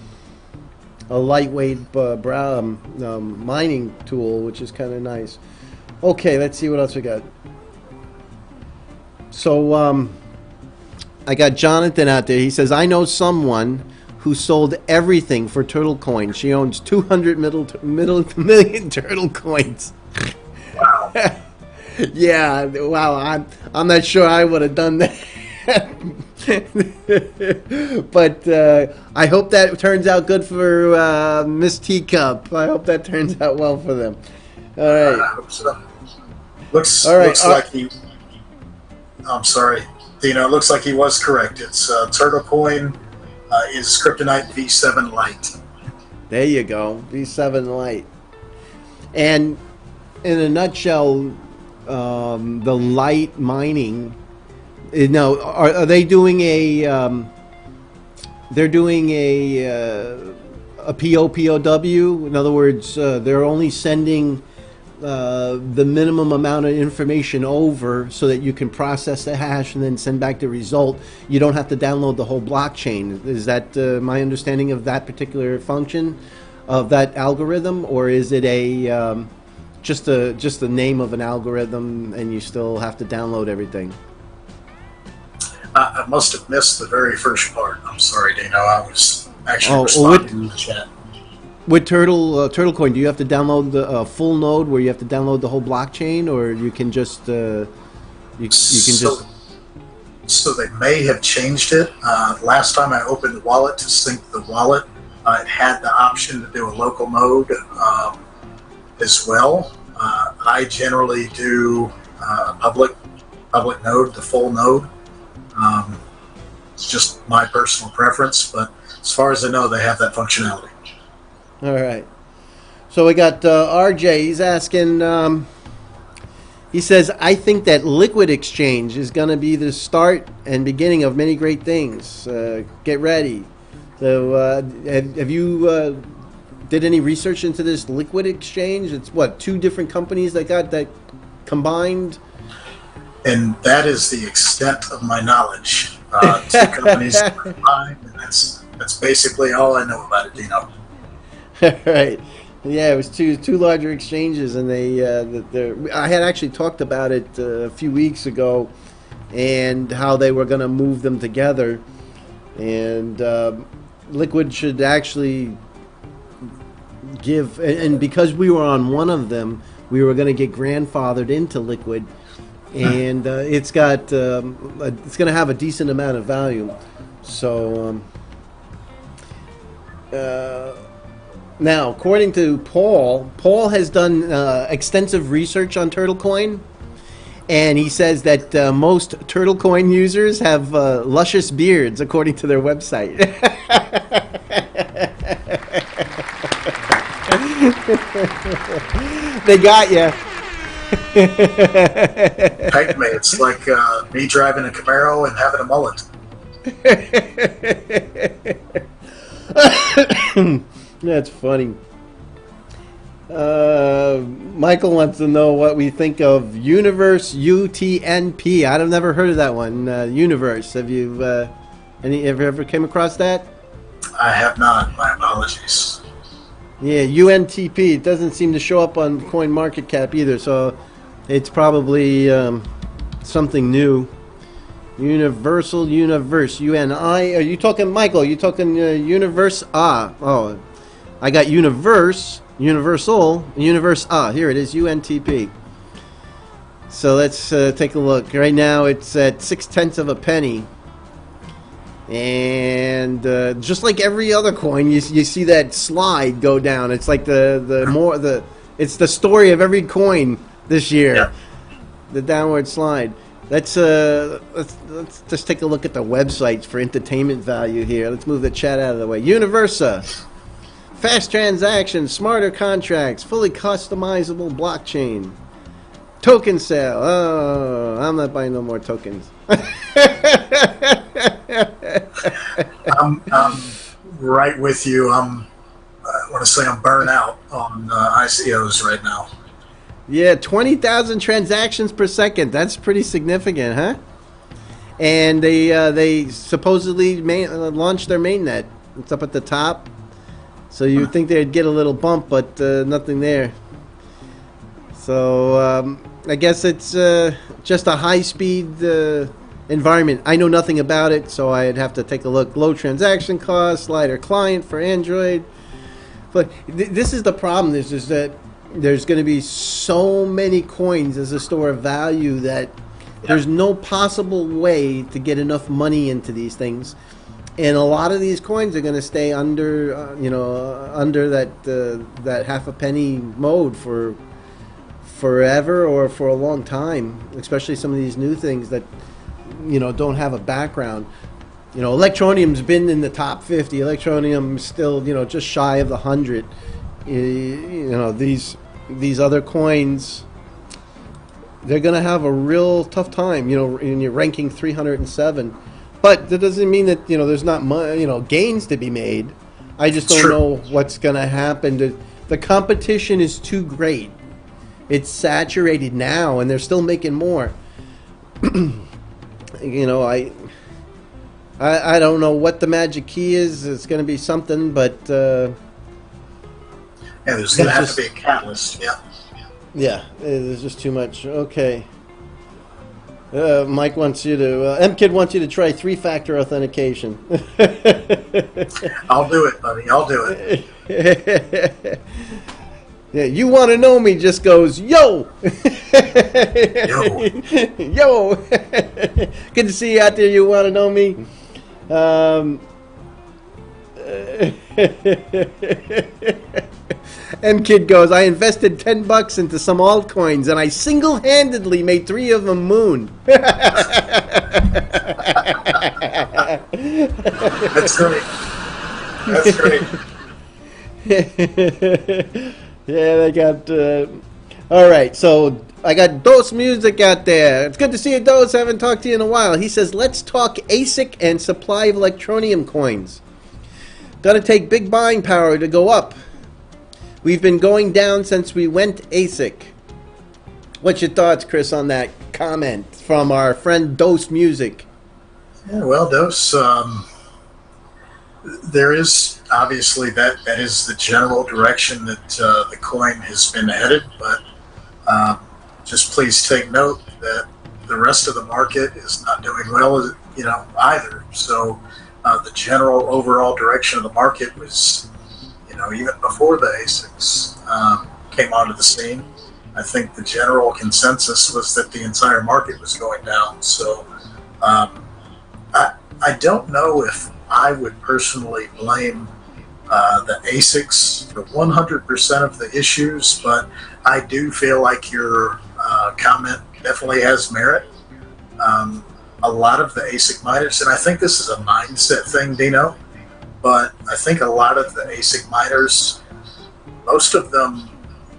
lightweight mining tool, which is kind of nice. Okay, let's see what else we got. So I got Jonathan out there. He says, I know someone who sold everything for turtle coin. She owns 200 million turtle coins. Wow. Yeah, wow. I'm not sure I would have done that. But I hope that turns out good for Miss Teacup. I hope that turns out well for them. All right. I hope so. Looks like he... I'm sorry, Dino. It looks like he was correct. It's Turtle Coin is Kryptonite V7 Lite. There you go, V7 Lite. And in a nutshell, the light mining. Now, are they doing a? They're doing a POW. In other words, they're only sending the minimum amount of information over so that you can process the hash and then send back the result. You don't have to download the whole blockchain. Is that my understanding of that particular function of that algorithm, or is it a just the name of an algorithm and you still have to download everything? I must have missed the very first part. I'm sorry, Dino. I was actually responding in the chat. With Turtle Coin, do you have to download the full node where you have to download the whole blockchain, or you can just So they may have changed it. Last time I opened the wallet to sync the wallet It had the option to do a local mode as well. I generally do a public node, the full node. It's just my personal preference, but as far as I know, they have that functionality. All right. So we got RJ. He's asking. He says, "I think that Liquid Exchange is going to be the start and beginning of many great things. Get ready." So, have you did any research into this Liquid Exchange? It's what, 2 different companies that got that combined? And that is the extent of my knowledge. 2 companies combined, and that's basically all I know about it, Dino. Right. Yeah, it was two larger exchanges, and I had actually talked about it a few weeks ago, and how they were going to move them together, and Liquid should actually give, and because we were on one of them, we were going to get grandfathered into Liquid, and it's going to have a decent amount of value, so. Now, according to Paul has done extensive research on Turtle Coin, and he says that most Turtle Coin users have luscious beards, according to their website. They got you. Heck, man, it's like me driving a Camaro and having a mullet. That's funny. Michael wants to know what we think of Universe UTNP. I've never heard of that one. Universe. Have you ever came across that? I have not. My apologies. Yeah, UNTP. It doesn't seem to show up on CoinMarketCap either, so it's probably something new. Universal Universe, UNI. Are you talking, Michael? Are you talking Universe? Oh, I got Universe, Universal, Universe. Here it is, UNTP. So let's take a look. Right now it's at 0.6 of a penny. And just like every other coin, you see that slide go down. It's like it's the story of every coin this year. Yeah. The downward slide. Let's just take a look at the websites for entertainment value here. Let's move the chat out of the way. Universa. Fast transactions, smarter contracts, fully customizable blockchain. Token sale. Oh, I'm not buying no more tokens. I'm right with you. I want to say I'm burnt out on ICOs right now. Yeah, 20,000 transactions per second. That's pretty significant, huh? And they supposedly launched their mainnet. It's up at the top. So you'd think they'd get a little bump, but nothing there. So I guess it's just a high-speed environment. I know nothing about it, so I'd have to take a look. Low transaction cost, lighter client for Android. But this is the problem. Is that there's going to be so many coins as a store of value that there's no possible way to get enough money into these things. And a lot of these coins are going to stay under, under that half a penny mode for forever or for a long time. Especially some of these new things that, don't have a background. Electroneum's been in the top 50. Electroneum's still, just shy of the 100. These other coins, they're going to have a real tough time. In your ranking 307. But that doesn't mean that there's not gains to be made. I just don't know what's going to happen. The competition is too great. It's saturated now, and they're still making more. I don't know what the magic key is. It's going to be something, but yeah, there's going to have to be a catalyst. Yeah. Yeah, there's just too much. Okay. Mike wants you to, M-Kid wants you to try 3-factor authentication. I'll do it, buddy. I'll do it. Yeah, you want to know me just goes, yo! Yo. Yo! Good to see you out there, you want to know me. M Kid goes, I invested $10 into some altcoins and I single-handedly made 3 of them moon. That's great. That's great. Yeah, they got... all right, so I got Dose Music out there. It's good to see you, Dose. I haven't talked to you in a while. He says, let's talk ASIC and supply of Electroneum coins. Gonna take big buying power to go up. We've been going down since we went ASIC. What's your thoughts, Chris, on that comment from our friend Dose Music? Yeah, well, Dose, there is obviously that is the general direction that the coin has been headed, but just please take note that the rest of the market is not doing well, either. So the general overall direction of the market was, even before the ASICs came onto the scene, I think the general consensus was that the entire market was going down. So I don't know if I would personally blame the ASICs for 100% of the issues, but I do feel like your comment definitely has merit. A lot of the ASIC miners, and I think this is a mindset thing, Dino, but I think a lot of the ASIC miners, most of them,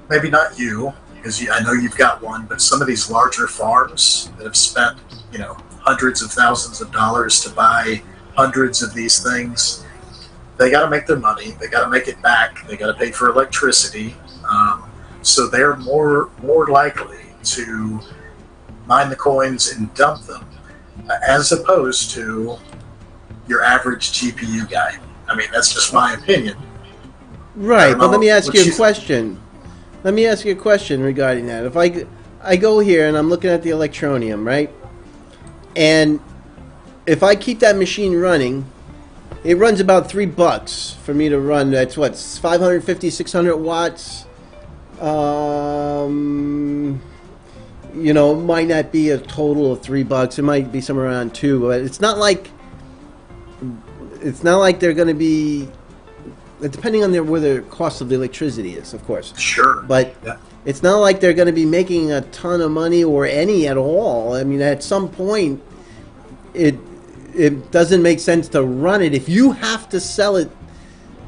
maybe not you, because I know you've got one, but some of these larger farms that have spent, hundreds of thousands of dollars to buy hundreds of these things, they got to make their money. They got to make it back. They got to pay for electricity. So they're more likely to mine the coins and dump them, as opposed to your average GPU guy. I mean, that's just my opinion. Right, but let me ask you a question. Let me ask you a question regarding that. If I go here and I'm looking at the Electroneum, right? And if I keep that machine running, it runs about $3 for me to run. That's what, 550, 600 watts. It might not be a total of $3. It might be somewhere around 2. But it's not like they're going to be, depending on where the cost of the electricity is, of course. Sure. But yeah, it's not like they're going to be making a ton of money or any at all. I mean, at some point, it doesn't make sense to run it. If you have to sell it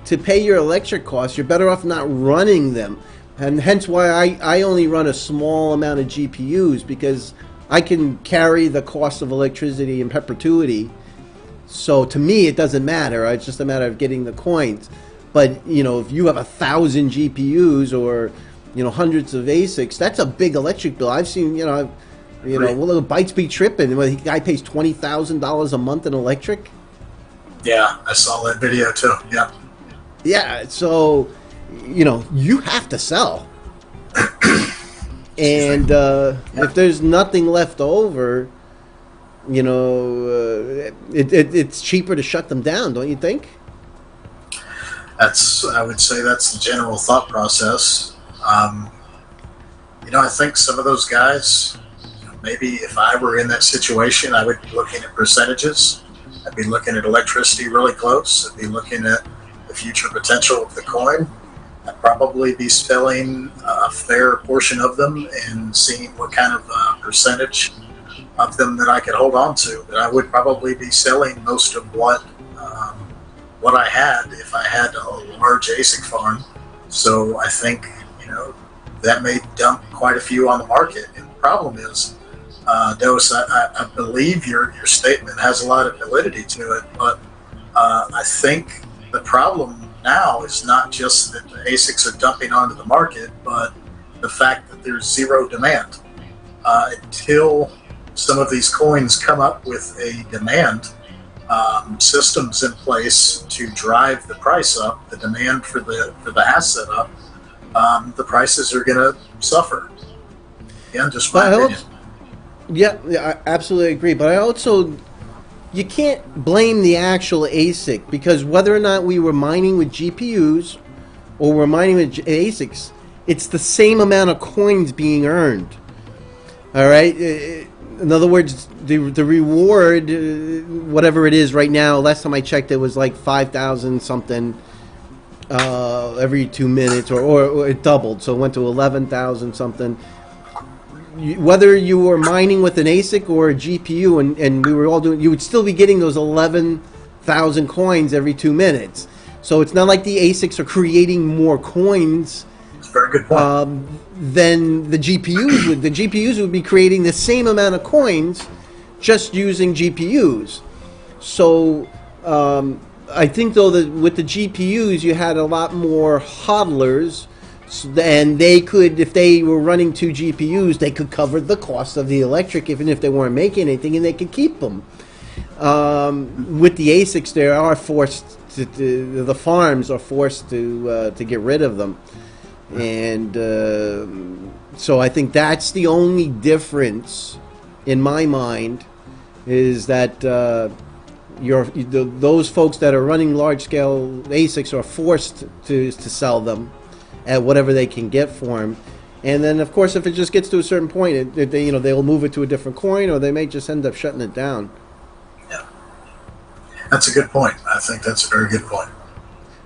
to pay your electric costs, you're better off not running them. And hence why I only run a small amount of GPUs, because I can carry the cost of electricity in perpetuity. So to me, it doesn't matter. It's just a matter of getting the coins. But, if you have 1,000 GPUs or, hundreds of ASICs, that's a big electric bill. I've seen, will the bytes be tripping? The guy pays $20,000 a month in electric? Yeah, I saw that video too. Yeah. Yeah, so, you have to sell. And if there's nothing left over, it's cheaper to shut them down, don't you think? I would say that's the general thought process. I think some of those guys, maybe if I were in that situation, I would be looking at percentages. I'd be looking at electricity really close. I'd be looking at the future potential of the coin. I'd probably be selling a fair portion of them and seeing what kind of percentage of them that I could hold on to. But I would probably be selling most of what I had if I had a large ASIC farm. So I think, that may dump quite a few on the market. And the problem is, Dose, I believe your statement has a lot of validity to it, but I think the problem now is not just that the ASICs are dumping onto the market, but the fact that there's zero demand. Until some of these coins come up with a demand, systems in place to drive the price up, the demand for the asset up, the prices are going to suffer. Again, just my opinion. Yeah, I absolutely agree. But you can't blame the actual ASIC, because whether or not we were mining with GPUs or we're mining with ASICs, it's the same amount of coins being earned. All right? in other words, the reward, whatever it is right now, last time I checked, it was like 5,000 something every 2 minutes, or it doubled, so it went to 11,000 something. Whether you were mining with an ASIC or a GPU, and we were all doing, you would still be getting those 11,000 coins every 2 minutes. So it's not like the ASICs are creating more coins. That's a very good point. Than the GPUs would. The GPUs would be creating the same amount of coins, just using GPUs. So I think though that with the GPUs, you had a lot more hodlers. And they could, if they were running 2 GPUs, they could cover the cost of the electric, even if they weren't making anything, and they could keep them. With the ASICs, they are forced the farms are forced to get rid of them, and so I think that's the only difference in my mind, is that those folks that are running large-scale ASICs are forced to sell them at whatever they can get for them. And then, of course, if it just gets to a certain point, they'll move it to a different coin, or they may just end up shutting it down. Yeah, that's a good point. I think that's a very good point.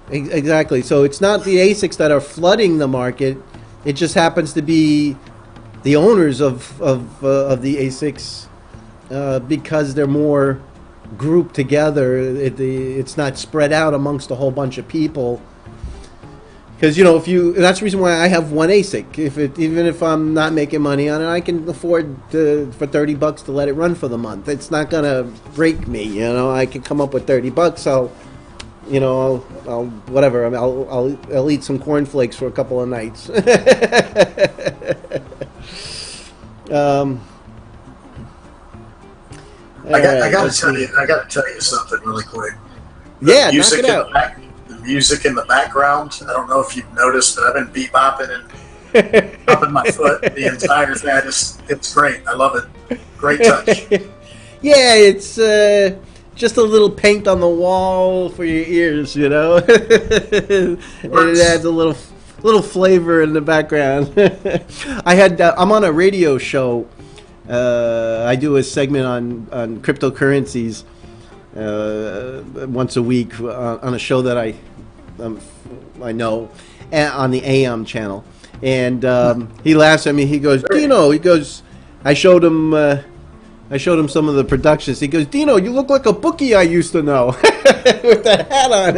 Exactly. So it's not the ASICs that are flooding the market. It just happens to be the owners of the ASICs, because they're more grouped together. It's not spread out amongst a whole bunch of people. Because that's the reason why I have one ASIC. Even if I'm not making money on it, I can afford for $30 to let it run for the month. It's not gonna break me. I can come up with $30. I'll eat some cornflakes for a couple of nights. I got to tell you something really quick. Yeah, knock it out. Music in the background. I don't know if you've noticed, but I've been bebopping and bumping my foot the entire thing. It's great. I love it. Great touch. Yeah, it's just a little paint on the wall for your ears, It adds a little flavor in the background. I'm on a radio show. I do a segment on cryptocurrencies once a week on a show that I know on the A.M. channel, and he laughs at me. He goes, Dino. He goes, I showed him some of the productions. He goes, Dino, you look like a bookie I used to know with the hat on.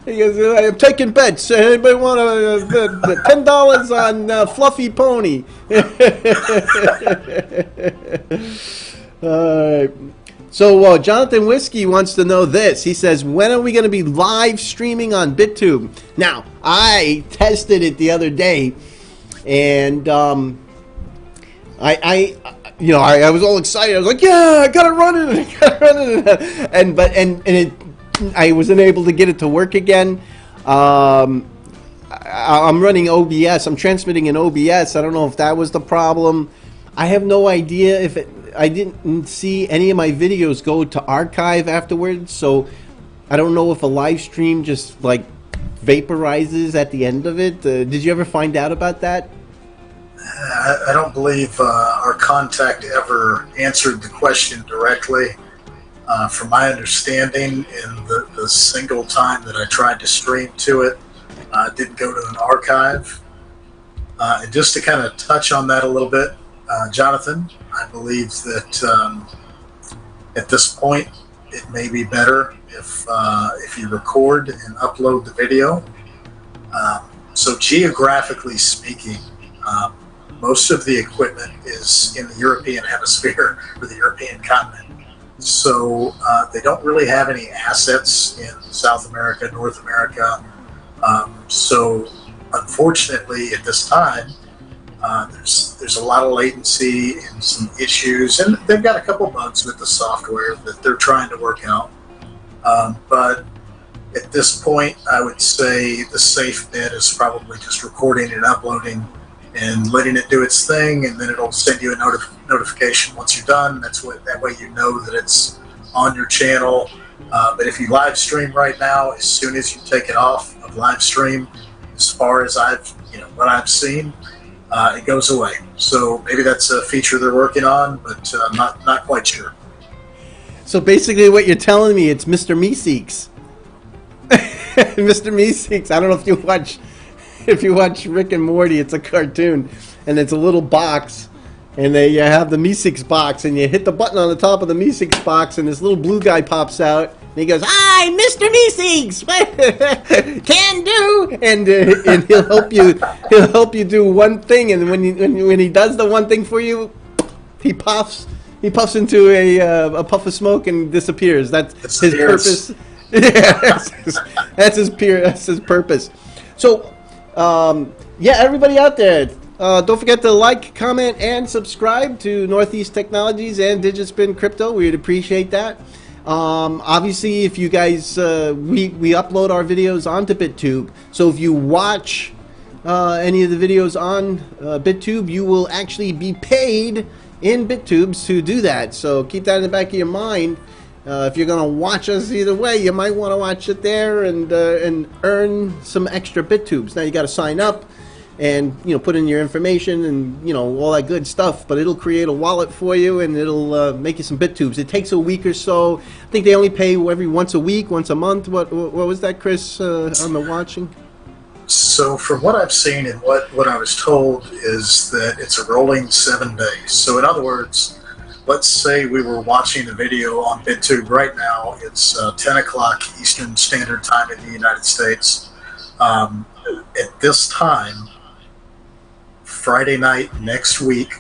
He goes, I'm taking bets. Anybody want $10 on Fluffy Pony? All right. So Jonathan Whiskey wants to know this. He says, when are we going to be live streaming on Bittube? Now, I tested it the other day, and I was all excited. I was like, yeah, I got to run it. I wasn't able to get it to work again. I'm running OBS. I'm transmitting in OBS. I don't know if that was the problem. I have no idea if I didn't see any of my videos go to archive afterwards, so I don't know if a live stream just like vaporizes at the end of it. Did you ever find out about that? I don't believe our contact ever answered the question directly. From my understanding, in the single time that I tried to stream to it, it didn't go to an archive. And just to kind of touch on that a little bit, Jonathan, I believe that at this point it may be better if you record and upload the video. So geographically speaking, most of the equipment is in the European hemisphere or the European continent. So they don't really have any assets in South America, North America. So unfortunately at this time, there's a lot of latency and some issues, and they've got a couple bugs with the software that they're trying to work out. But at this point, I would say the safe bet is probably just recording and uploading and letting it do its thing, and then it'll send you a notification once you're done. That way you know that it's on your channel. But if you live stream right now, as soon as you take it off of live stream, as far as what I've seen, it goes away. So maybe that's a feature they're working on, but I'm not quite sure. So basically what you're telling me, it's Mr. Meeseeks. Mr. Meeseeks. I don't know if you watch Rick and Morty, it's a cartoon, and it's a little box, and they have the Meeseeks box, and you hit the button on the top of the Meeseeks box, and this little blue guy pops out, and he goes, "Hi, Mr. Meeseeks, can do," and he'll help you. He'll help you do one thing, and when he does the one thing for you, he puffs into a puff of smoke and disappears. That's his purpose. Yeah, that's his purpose. So, yeah, everybody out there, don't forget to like, comment, and subscribe to NorthEast Technologies and Digitspin Crypto. We'd appreciate that. Obviously, if you guys, we upload our videos onto Bittube. So if you watch any of the videos on Bittube, you will actually be paid in Bittubes to do that. So keep that in the back of your mind. If you're going to watch us either way, you might want to watch it there and earn some extra Bittubes. Now you got to sign up and put in your information and all that good stuff. But it'll create a wallet for you and it'll make you some Bittubes. It takes a week or so. I think they only pay every once a week, once a month. What was that, Chris, on the watching? So from what I've seen and what I was told is that it's a rolling 7 days. So in other words, let's say we were watching a video on Bittube right now. It's 10 o'clock Eastern Standard Time in the United States. At this time, Friday night next week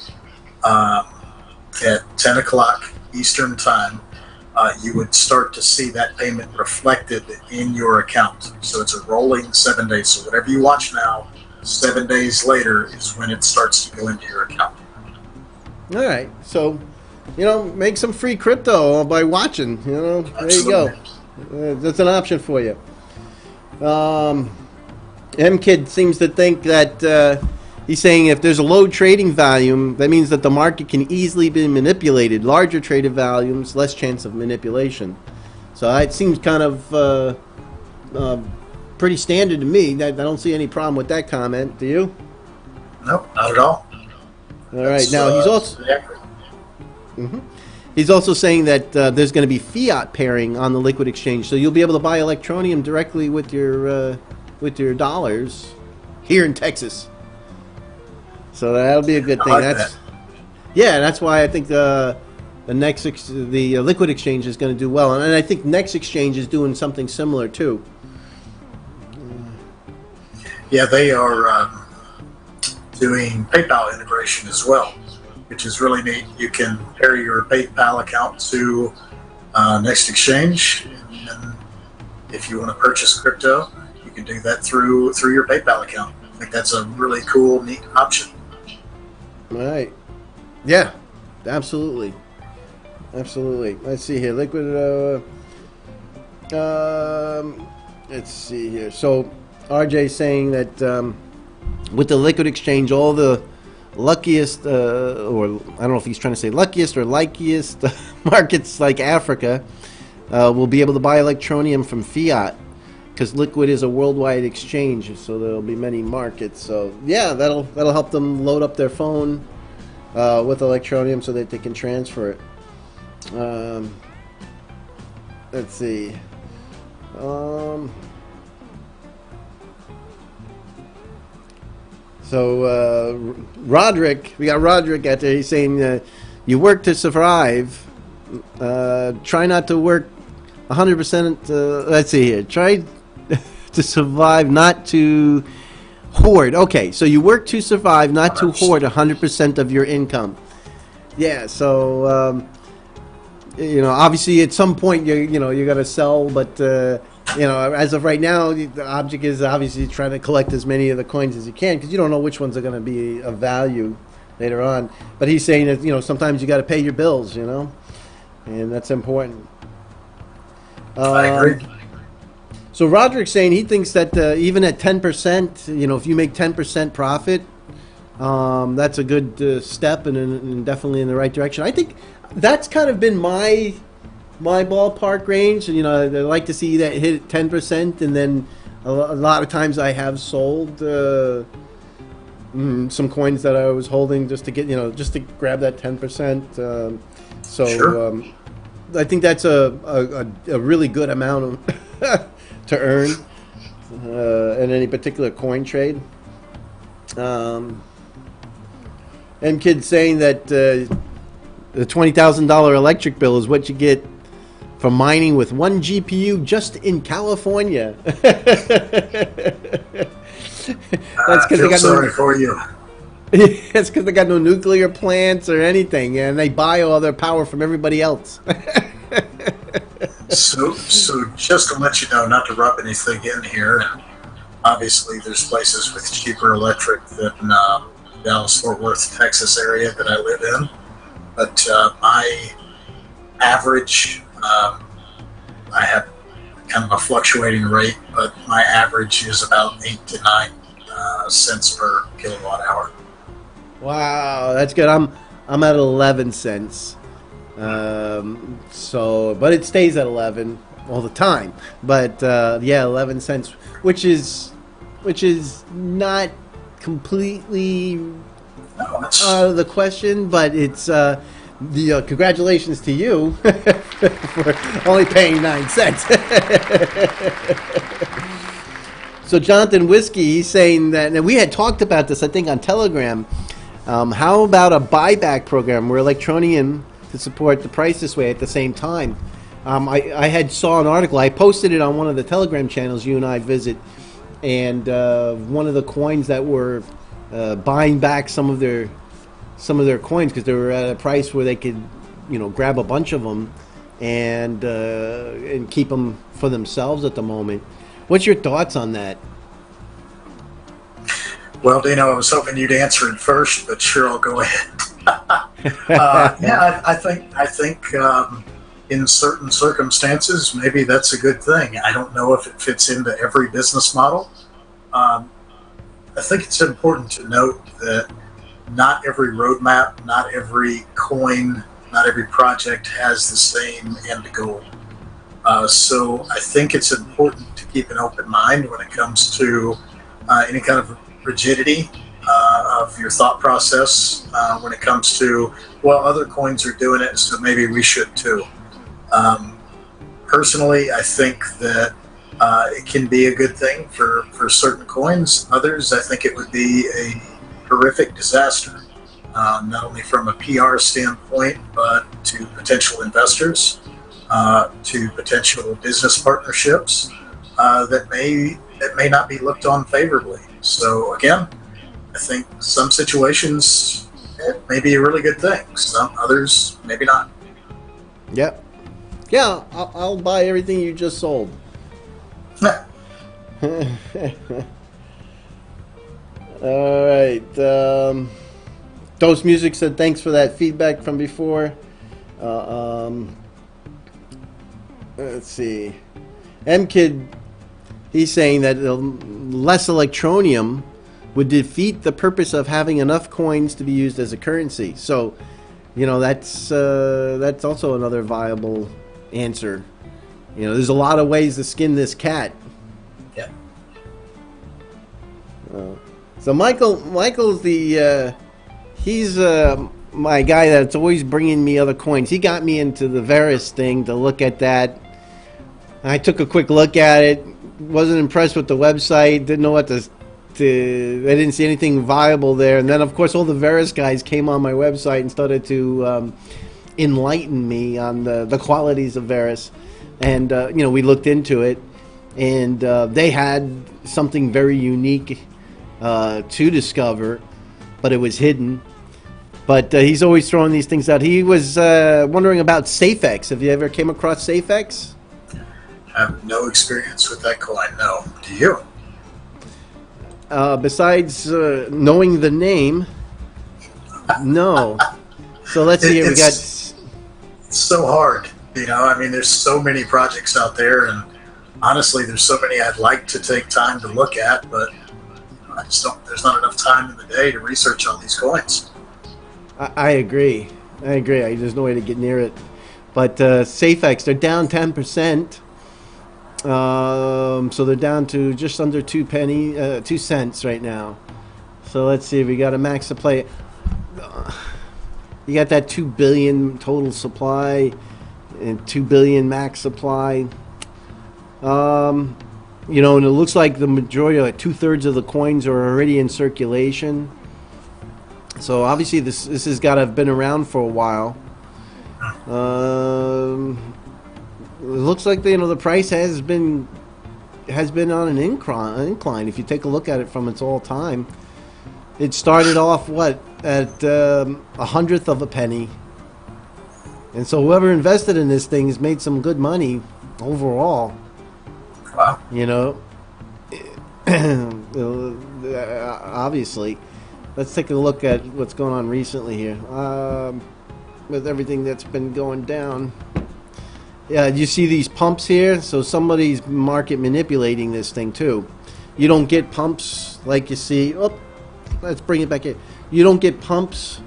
at 10 o'clock Eastern Time, you would start to see that payment reflected in your account. So it's a rolling 7 days. So whatever you watch now, 7 days later is when it starts to go into your account. All right. So, make some free crypto by watching. There Absolutely. you go. That's an option for you. M-Kid seems to think that he's saying if there's a low trading volume, that means that the market can easily be manipulated. Larger traded volumes, less chance of manipulation. So it seems kind of pretty standard to me. I don't see any problem with that comment. Do you? No, not at all. All right. Now he's also he's also saying that there's going to be fiat pairing on the liquid exchange, so you'll be able to buy Electroneum directly with your dollars here in Texas. So that'll be a good thing. That's why I think the liquid exchange is going to do well, and I think Next Exchange is doing something similar too. Yeah, they are doing PayPal integration as well, which is really neat. You can pair your PayPal account to Next Exchange, and if you want to purchase crypto, you can do that through your PayPal account. I think that's a really cool, neat option. Right. Yeah, absolutely. Absolutely. Let's see here. Liquid, let's see here. So, RJ saying that with the liquid exchange, all the luckiest, or I don't know if he's trying to say luckiest or likeliest markets like Africa will be able to buy Electroneum from fiat, because liquid is a worldwide exchange, so there'll be many markets. So yeah, that'll help them load up their phone with Electroneum so that they can transfer it. Let's see. So Roderick, we got Roderick out there. He's saying you work to survive. Try not to work 100%. Let's see here. Try to survive, not to hoard. Okay, so you work to survive, not to hoard 100% of your income. Yeah, so obviously at some point you're gonna sell, but as of right now, the object is obviously trying to collect as many of the coins as you can, because you don't know which ones are going to be of value later on. But he's saying that sometimes you got to pay your bills, and that's important. I agree. So Roderick's saying he thinks that even at 10%, if you make 10% profit, that's a good step and definitely in the right direction. I think that's kind of been my ballpark range. I like to see that hit 10%, and then a lot of times I have sold some coins that I was holding just to get, just to grab that 10%. So Sure. I think that's a really good amount to earn in any particular coin trade. M-Kid saying that the $20,000 electric bill is what you get for mining with one GPU just in California. That's because they got sorry for you. That's because they got no nuclear plants or anything, and they buy all their power from everybody else. So just to let you know, not to rub anything in here, and obviously there's places with cheaper electric than Dallas-Fort Worth, Texas area that I live in, but my average, I have kind of a fluctuating rate, but my average is about 8 to 9 cents per kilowatt hour. Wow, that's good. I'm at 11 cents. But it stays at 11 all the time. But yeah, 11 cents, which is not completely out of the question, but it's congratulations to you for only paying 9 cents. So Jonathan Whiskey, he's saying that, and we had talked about this, I think, on Telegram. How about a buyback program where Electroneum to support the price this way at the same time? I had saw an article. I posted it on one of the Telegram channels you and I visit, and one of the coins that were buying back some of their coins because they were at a price where they could, grab a bunch of them and keep them for themselves at the moment. What's your thoughts on that? Well, Dino, I was hoping you'd answer it first, but sure, I'll go ahead. Yeah, I think in certain circumstances, maybe that's a good thing. I don't know if it fits into every business model. I think it's important to note that not every roadmap, not every coin, not every project has the same end goal. So I think it's important to keep an open mind when it comes to any kind of rigidity of your thought process when it comes to, well, other coins are doing it, so maybe we should too. Personally, I think that it can be a good thing for certain coins. Others, I think it would be a horrific disaster, not only from a PR standpoint, but to potential investors, to potential business partnerships that may not be looked on favorably. So again, I think some situations it may be a really good thing. Some others maybe not. Yep. Yeah, I'll buy everything you just sold. All right. Dose Music said thanks for that feedback from before. Let's see. M-Kid, he's saying that less Electroneum would defeat the purpose of having enough coins to be used as a currency. So, that's also another viable answer. There's a lot of ways to skin this cat. Yeah. So Michael's he's my guy that's always bringing me other coins. He got me into the Verus thing to look at that. I took a quick look at it. Wasn't impressed with the website. Didn't know what I didn't see anything viable there. And then, of course, all the Verus guys came on my website and started to enlighten me on the qualities of Verus. And, we looked into it. And they had something very unique to discover, but it was hidden. But he's always throwing these things out. He was wondering about SafeX. Have you ever came across SafeX? I have no experience with that coin, no. Do you? Besides knowing the name, no. So let's see here. It's so hard. There's so many projects out there, and honestly, there's so many I'd like to take time to look at, but I just don't. There's not enough time in the day to research all these coins. I agree. There's no way to get near it. But SafeX, they're down 10%. So they're down to just under 2 cents right now. So let's see. We got a max supply. You got that 2 billion total supply and 2 billion max supply. You know, and it looks like the majority, like 2/3 of the coins are already in circulation. So obviously this has got to have been around for a while. It looks like the price has been on an incline. If you take a look at it from its all time, it started off what at 1/100th of a penny, and so whoever invested in this thing has made some good money overall. Wow. You know, obviously. Let's take a look at what's going on recently here with everything that's been going down. Yeah, you see these pumps here? So somebody's market manipulating this thing too. You don't get pumps like you see. Oh, let's bring it back in. You don't get pumps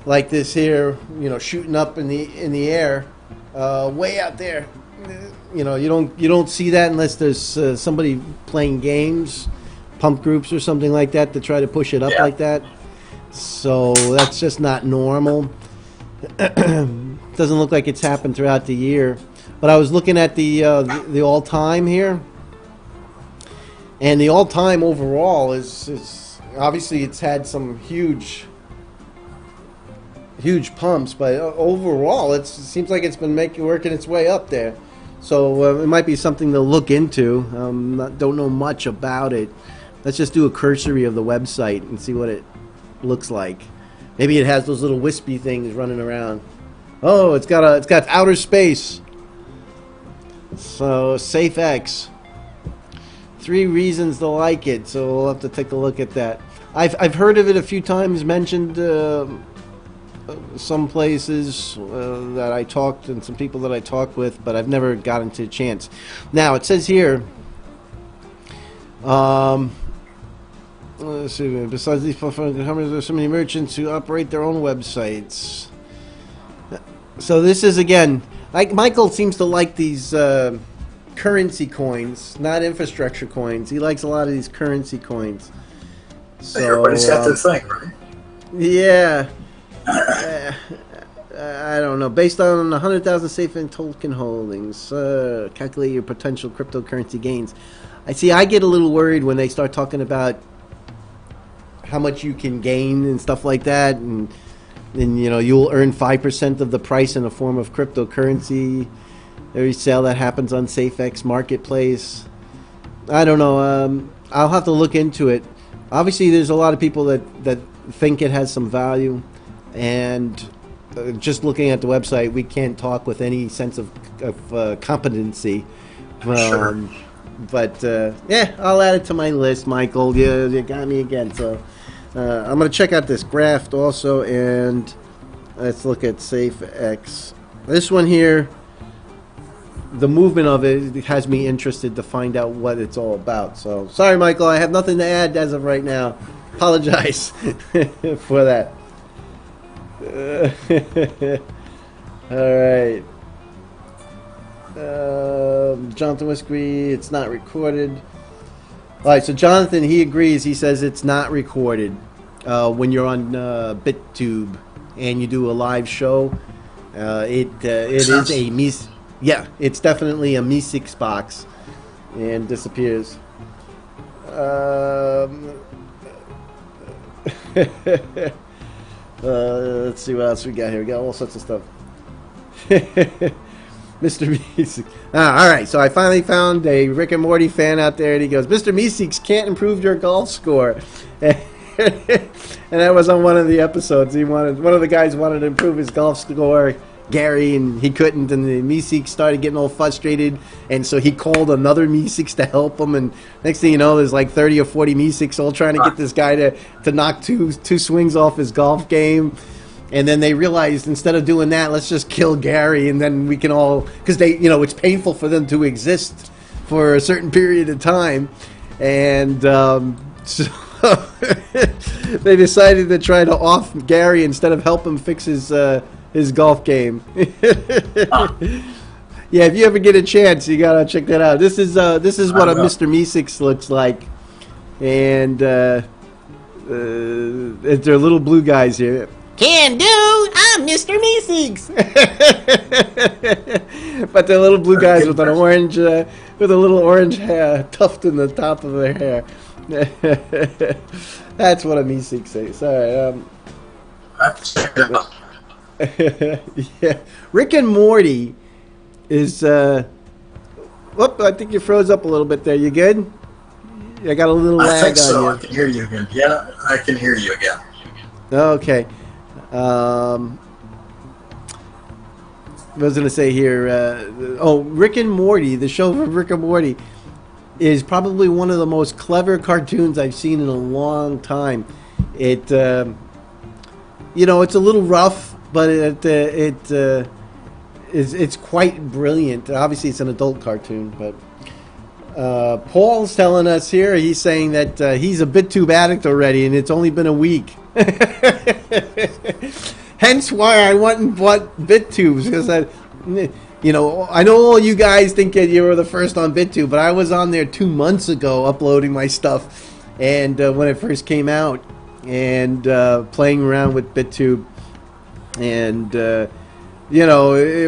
like this here, you know, shooting up in the air, way out there. You know, you don't see that unless there's somebody playing games, pump groups or something like that to try to push it up like that. So that's just not normal. Doesn't look like it's happened throughout the year. But I was looking at the all-time here, and the all-time overall is obviously it's had some huge pumps, but overall it seems like it's been working its way up there. So it might be something to look into. Don't know much about it. Let's just do a cursory of the website and see what it looks like. Maybe it has those little wispy things running around. Oh, it's got outer space. So SafeX. 3 reasons to like it. So we'll have to take a look at that. I've heard of it a few times mentioned. Some places that I talked and some people that I talked with, but I've never gotten to a chance. Now it says here, let's see, besides these companies, there's so many merchants who operate their own websites. So this is, again, like Michael seems to like these currency coins, not infrastructure coins. He likes a lot of these currency coins. So everybody's got their thing, right? Yeah. I don't know. Based on 100,000 safe and token holdings, calculate your potential cryptocurrency gains. I get a little worried when they start talking about how much you can gain and stuff like that, and you know, you'll earn 5% of the price in the form of cryptocurrency. Every sale that happens on SafeX Marketplace. I don't know. I'll have to look into it. Obviously, there's a lot of people that think it has some value. And just looking at the website, we can't talk with any sense of competency. Sure. But yeah, I'll add it to my list, Michael. You got me again. So I'm going to check out this graph also, and let's look at SafeX. This one here, the movement of it has me interested to find out what it's all about. So sorry, Michael, I have nothing to add as of right now. Apologize for that. All right. Jonathan Whisky, it's not recorded. All right, so Jonathan, he agrees. He says it's not recorded when you're on Bittube and you do a live show. It is a it's definitely a Mi6 box and disappears. Let's see what else we got here. We got all sorts of stuff. Mr. Meeseeks. All right, so I finally found a Rick and Morty fan out there, and he goes, Mr. Meeseeks can't improve your golf score. And that was on one of the episodes. One of the guys wanted to improve his golf score, Gary, and he couldn't, and the Meeseeks started getting all frustrated, and so he called another Meeseeks to help him, and next thing you know, there's like 30 or 40 Meeseeks all trying to get this guy to knock two swings off his golf game. And then they realized, instead of doing that, let's just kill Gary, and then we can all, because it's painful for them to exist for a certain period of time, and so they decided to try to off Gary instead of help him fix his golf game. Yeah, if you ever get a chance, you gotta check that out. This is what a Mr. Meeseeks looks like, and They're little blue guys here. Can do. I'm Mr. Meeseeks. But they're little blue guys with an orange, with a little orange hair tuft in the top of their hair. That's what a Meeseeks is. Sorry. Yeah, Rick and Morty is. Whoop! I think you froze up a little bit there. You good? I got a little lag I think so. on you. I can hear you again. Yeah, I can hear you again. Okay. I was going to say here, Rick and Morty, the show from Rick and Morty, is probably one of the most clever cartoons I've seen in a long time. It, it's a little rough, but it's quite brilliant. Obviously, it's an adult cartoon, but Paul's telling us here, he's saying that he's a Bittube addict already, and it's only been a week. Hence why I went and bought Bittubes, because I know all you guys think that you were the first on Bittube, but I was on there 2 months ago uploading my stuff, and when it first came out, and playing around with Bittube, and it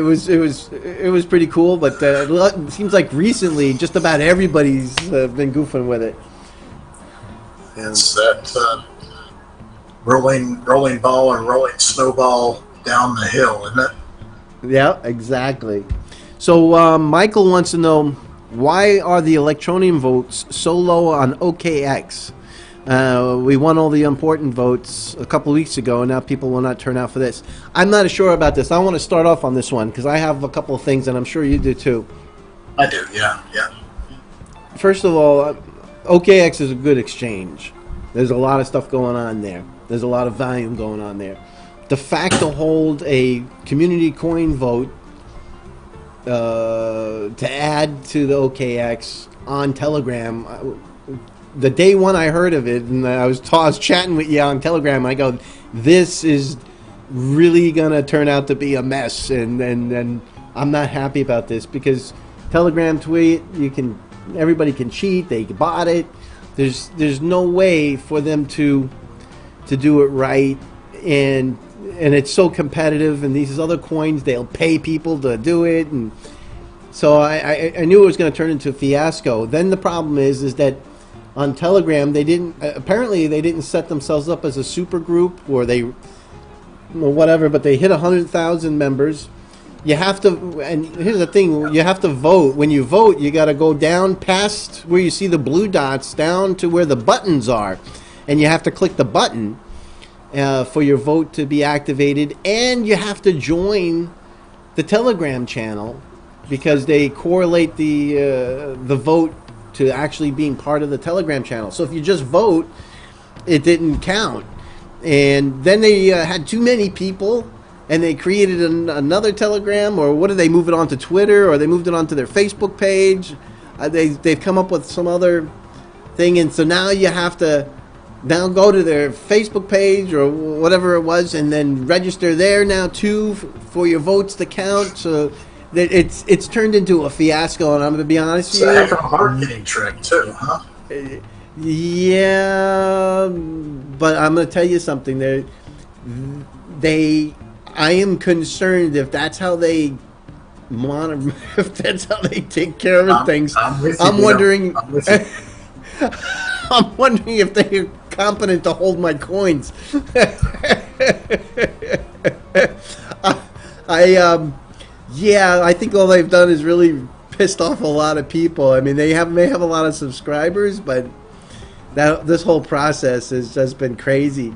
was pretty cool. But it seems like recently, just about everybody's been goofing with it. It's that rolling ball or rolling snowball down the hill, isn't it? Yeah, exactly. So Michael wants to know, why are the Electroneum votes so low on OKX? We won all the important votes a couple weeks ago, and now people will not turn out for this. I'm not sure about this. I want to start off on this one because I have a couple of things, and I'm sure you do too. I do, yeah. First of all, OKX is a good exchange. There's a lot of stuff going on there. There's a lot of volume going on there. The fact to hold a community coin vote to add to the OKX on Telegram, the day one I heard of it, and I was chatting with you on Telegram, and I go, this is really going to turn out to be a mess, and I'm not happy about this, because Telegram tweet, everybody can cheat, they bought it. There's no way for them to do it right, and it's so competitive, and these other coins, they'll pay people to do it, and so I knew it was going to turn into a fiasco. Then the problem is that on Telegram, they didn't set themselves up as a super group, or whatever, but they hit 100,000 members. You have to, and here's the thing, you have to vote. When you vote, you got to go down past where you see the blue dots down to where the buttons are, and you have to click the button for your vote to be activated, and you have to join the Telegram channel, because they correlate the vote to actually being part of the Telegram channel. So if you just vote, it didn't count. And then they had too many people, and they created another Telegram, or what did they move it on to Twitter, or they moved it onto their Facebook page. They've come up with some other thing, and so now you have to go to their Facebook page or whatever it was, and then register there now too for your votes to count. So that it's turned into a fiasco, and I'm going to be honest with you. It's a heck of a marketing trick too, huh? Yeah, but I'm going to tell you something. I am concerned if that's how they monitor, if that's how they take care of things. I'm wondering. I'm wondering if they're competent to hold my coins. I think all they've done is really pissed off a lot of people. I mean, may have a lot of subscribers, but this whole process has just been crazy.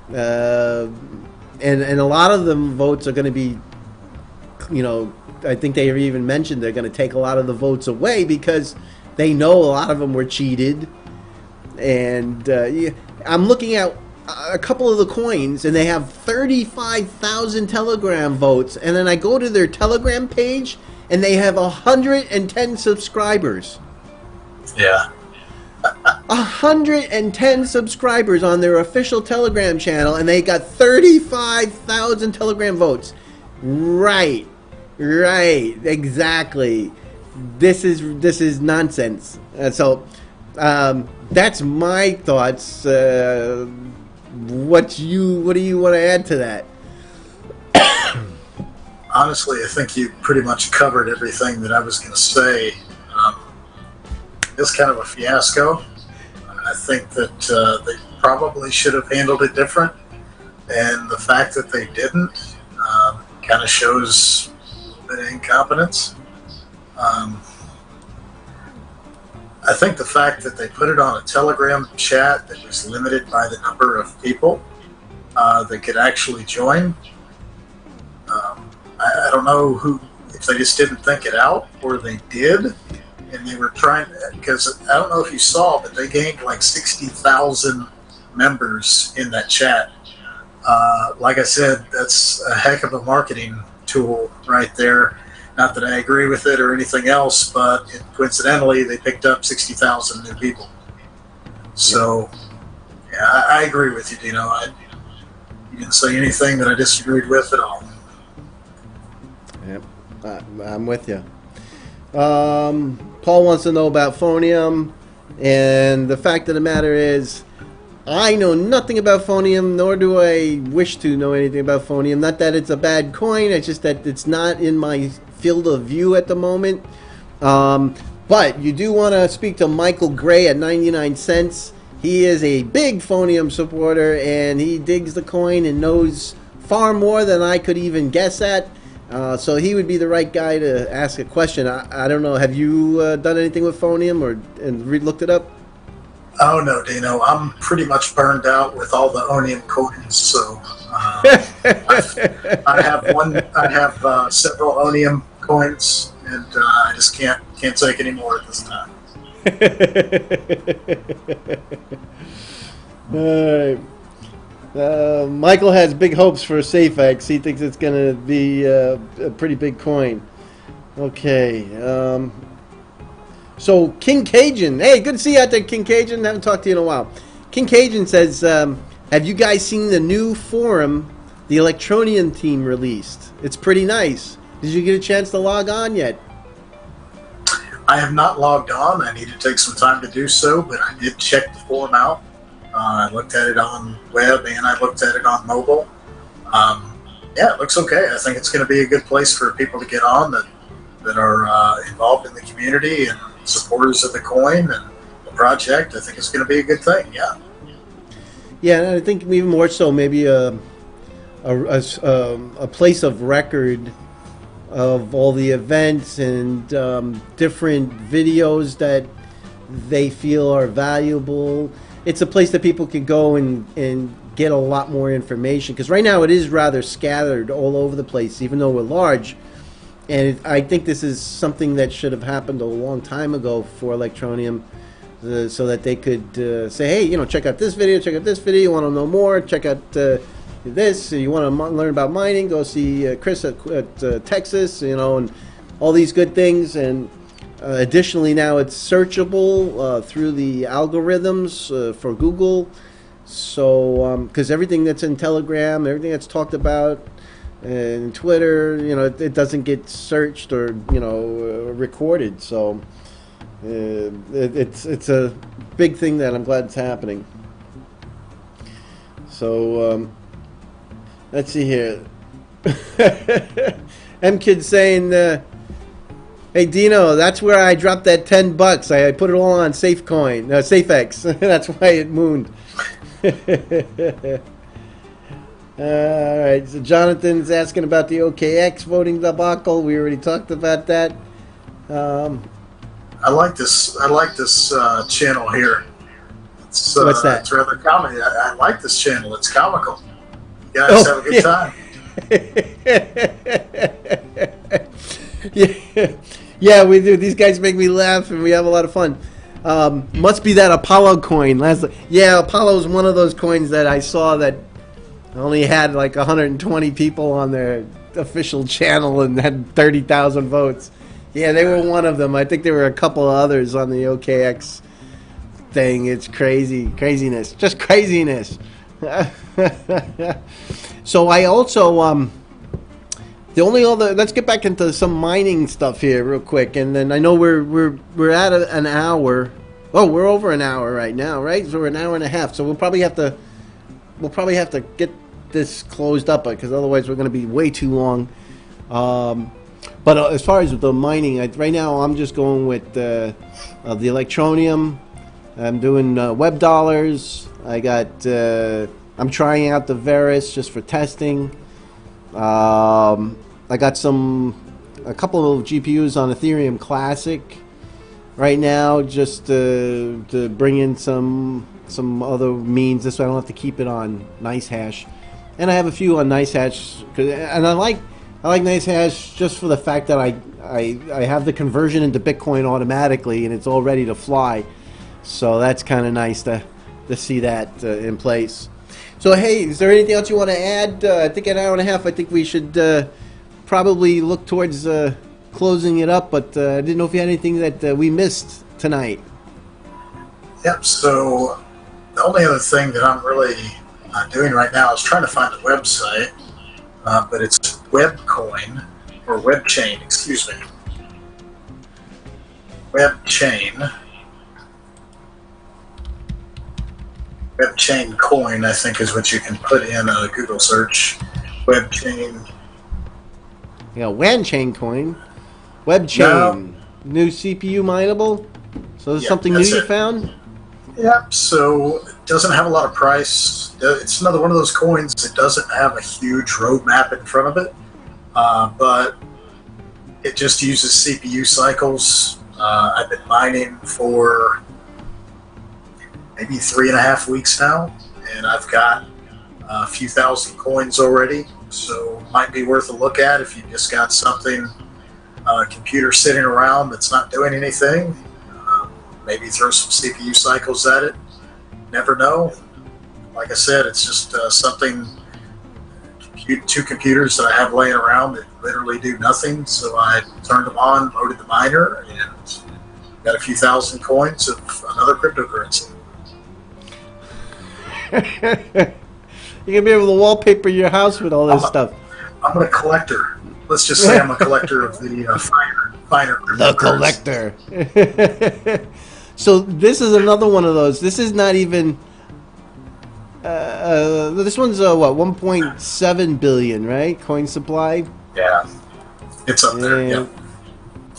And a lot of them votes are going to be, I think they even mentioned they're going to take a lot of the votes away because they know a lot of them were cheated. And I'm looking at a couple of the coins, and they have 35,000 Telegram votes. And then I go to their Telegram page, and they have 110 subscribers. Yeah. 110 subscribers on their official Telegram channel, and they got 35,000 Telegram votes. Right, exactly. This is nonsense. So that's my thoughts. What do you want to add to that? Honestly, I think you pretty much covered everything that I was going to say. It's kind of a fiasco. I think that they probably should have handled it different, and the fact that they didn't kind of shows a little bit of incompetence. I think the fact that they put it on a Telegram chat that was limited by the number of people that could actually join, I don't know if they just didn't think it out or they did, and they were trying, because I don't know if you saw, but they gained like 60,000 members in that chat. Like I said, that's a heck of a marketing tool right there. Not that I agree with it or anything else, but coincidentally, they picked up 60,000 new people. So, yeah, I agree with you, Dino. You didn't say anything that I disagreed with at all. Yep, I'm with you. Paul wants to know about Phonium, and the fact of the matter is, I know nothing about Phonium, nor do I wish to know anything about Phonium. Not that it's a bad coin, it's just that it's not in my field of view at the moment. But you do want to speak to Michael Gray at 99 cents. He is a big Phonium supporter, and he digs the coin and knows far more than I could even guess at. So he would be the right guy to ask a question. I don't know. Have you done anything with Phonium and looked it up? Oh no, Dino. I'm pretty much burned out with all the Onium coins. So I have several Onium coins, and I just can't take any more at this time. All right. Michael has big hopes for SafeX. He thinks it's going to be a pretty big coin. Okay. So King Cajun, hey, good to see you out there, King Cajun. Haven't talked to you in a while. King Cajun says, have you guys seen the new forum the Electroneum team released? It's pretty nice. Did you get a chance to log on yet? I have not logged on. I need to take some time to do so, but I did check the forum out. I looked at it on web and I looked at it on mobile. Yeah, it looks okay. I think it's going to be a good place for people to get on that are involved in the community and supporters of the coin and the project. I think it's going to be a good thing. Yeah. Yeah, and I think even more so, maybe a place of record of all the events and different videos that they feel are valuable. It's a place that people can go and get a lot more information, because right now it is rather scattered all over the place, even though we're large. And I think this is something that should have happened a long time ago for Electroneum, so that they could say, hey, you know, check out this video, you want to know more, check out this, you want to learn about mining, go see Chris at Texas, you know, and all these good things. And additionally, now it's searchable through the algorithms for Google. So, because everything that's in Telegram, everything that's talked about in Twitter, you know, it doesn't get searched or, you know, recorded. So, it's a big thing that I'm glad it's happening. So, let's see here. M-Kid saying, hey, Dino, that's where I dropped that $10. I put it all on SafeX. That's why it mooned. All right, so Jonathan's asking about the OKX voting debacle. We already talked about that. I like this channel here. What's that? It's rather comedy. I like this channel. It's comical. You guys have a good time. Yeah, we do. These guys make me laugh, and we have a lot of fun. Must be that Apollo coin. Yeah, Apollo is one of those coins that I saw that only had like 120 people on their official channel and had 30,000 votes. Yeah, they were one of them. I think there were a couple of others on the OKX thing. It's craziness, just craziness. So I also let's get back into some mining stuff here real quick, and then I know we're at an hour. Oh, we're over an hour right now, right? So we're an hour and a half. So we'll probably have to get this closed up because otherwise we're going to be way too long. But as far as the mining, right now I'm just going with the Electroneum. I'm doing web dollars. I'm trying out the Verus just for testing. I got a couple of GPUs on Ethereum Classic right now, just to bring in some other means. This way I don't have to keep it on NiceHash. And I have a few on NiceHash, and I like NiceHash just for the fact that I have the conversion into Bitcoin automatically, and it's all ready to fly. So that's kind of nice to see that in place. So hey, is there anything else you want to add? I think an hour and a half. I think we should probably look towards closing it up. But I didn't know if you had anything that we missed tonight. Yep. So the only other thing that I'm really doing right now is trying to find a website, but it's WebCoin or WebChain. Excuse me. WebChain. WebChain coin, I think, is what you can put in a Google search. WebChain. Yeah, WebChain coin. WebChain. New CPU mineable. So this is something new you found? Yep. So it doesn't have a lot of price. It's another one of those coins that doesn't have a huge roadmap in front of it, but it just uses CPU cycles. I've been mining for maybe 3.5 weeks now, and I've got a few thousand coins already, so might be worth a look at if you just got something, computer sitting around that's not doing anything. Maybe throw some CPU cycles at it. Never know. Like I said, it's just something, two computers that I have laying around that literally do nothing, so I turned them on, loaded the miner, and got a few thousand coins of another cryptocurrency. You're gonna be able to wallpaper your house with all this stuff. I'm a collector. Let's just say I'm a collector of the finer. The collector. So this is another one of those. This is not even. This one's what, 1.7 billion, right? Coin supply. Yeah, it's up there. Yep.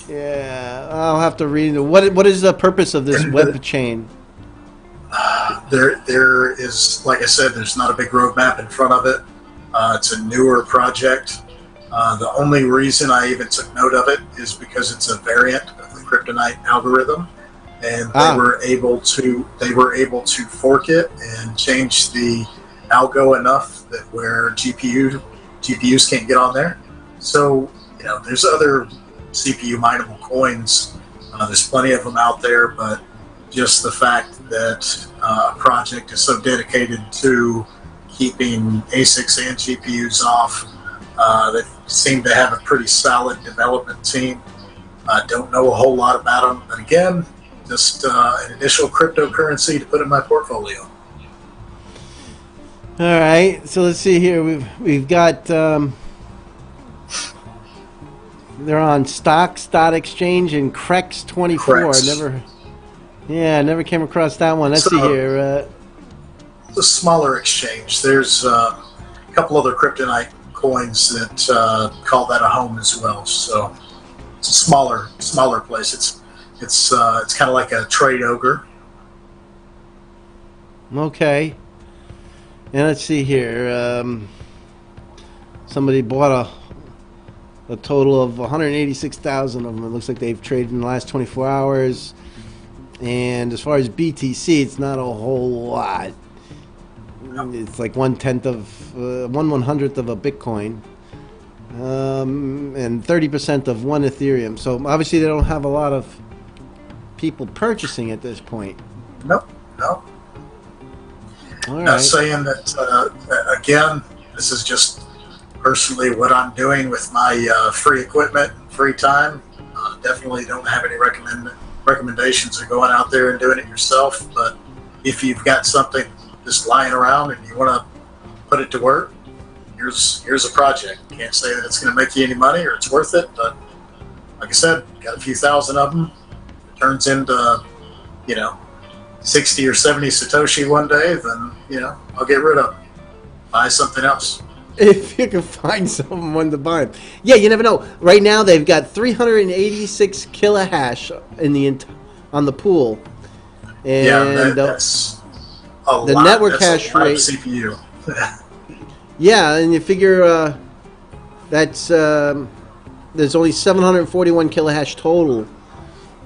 Yeah, I'll have to read it. What is the purpose of this web chain? There is, like I said, there's not a big roadmap in front of it. It's a newer project. The only reason I even took note of it is because it's a variant of the Kryptonite algorithm, and they were able to fork it and change the algo enough that where GPUs can't get on there. So there's other CPU mineable coins. There's plenty of them out there, but just the fact that a project is so dedicated to keeping ASICs and GPUs off, they seem to have a pretty solid development team. Don't know a whole lot about them, but again, just an initial cryptocurrency to put in my portfolio. All right, so let's see here. We've got they're on Stocks.exchange and Crex24. I never came across that one. Let's see here. It's a smaller exchange. There's a couple other Kryptonite coins that call that a home as well. So it's a smaller place. It's kind of like a trade ogre. Okay. And let's see here. Somebody bought a total of 186,000 of them. It looks like they've traded in the last 24 hours. And as far as BTC, it's not a whole lot. It's like 1/100th of a Bitcoin, and 30% of one Ethereum. So obviously they don't have a lot of people purchasing at this point. Nope. All right. Not saying that, again, this is just personally what I'm doing with my free equipment, free time. Definitely don't have any recommendations of going out there and doing it yourself. But if you've got something just lying around and you want to put it to work, here's a project. Can't say that it's going to make you any money or it's worth it, but like I said, got a few thousand of them. It turns into, 60 or 70 Satoshi one day, then, you know, I'll get rid of it. Buy something else. If you can find someone to buy them. Yeah, you never know. Right now they've got 386 kilohash in the on the pool. And yeah, that's a the lot. network That's hash a lot of rate. CPU. Yeah, and you figure that's there's only 741 kilohash total.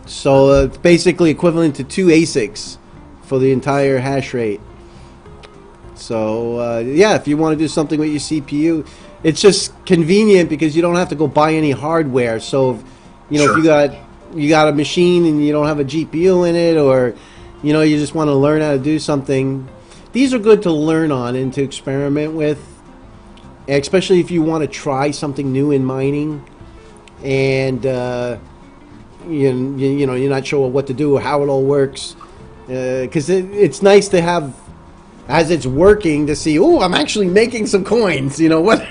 So it's basically equivalent to 2 ASICs for the entire hash rate. So yeah, if you want to do something with your CPU, it's just convenient because you don't have to go buy any hardware. So, you know, Sure. if you got a machine and you don't have a GPU in it, or you know, you just want to learn how to do something, these are good to learn on and to experiment with, especially if you want to try something new in mining, and you know, you're not sure what to do or how it all works, because it's nice to have, as it's working, to see, oh, I'm actually making some coins, you know, what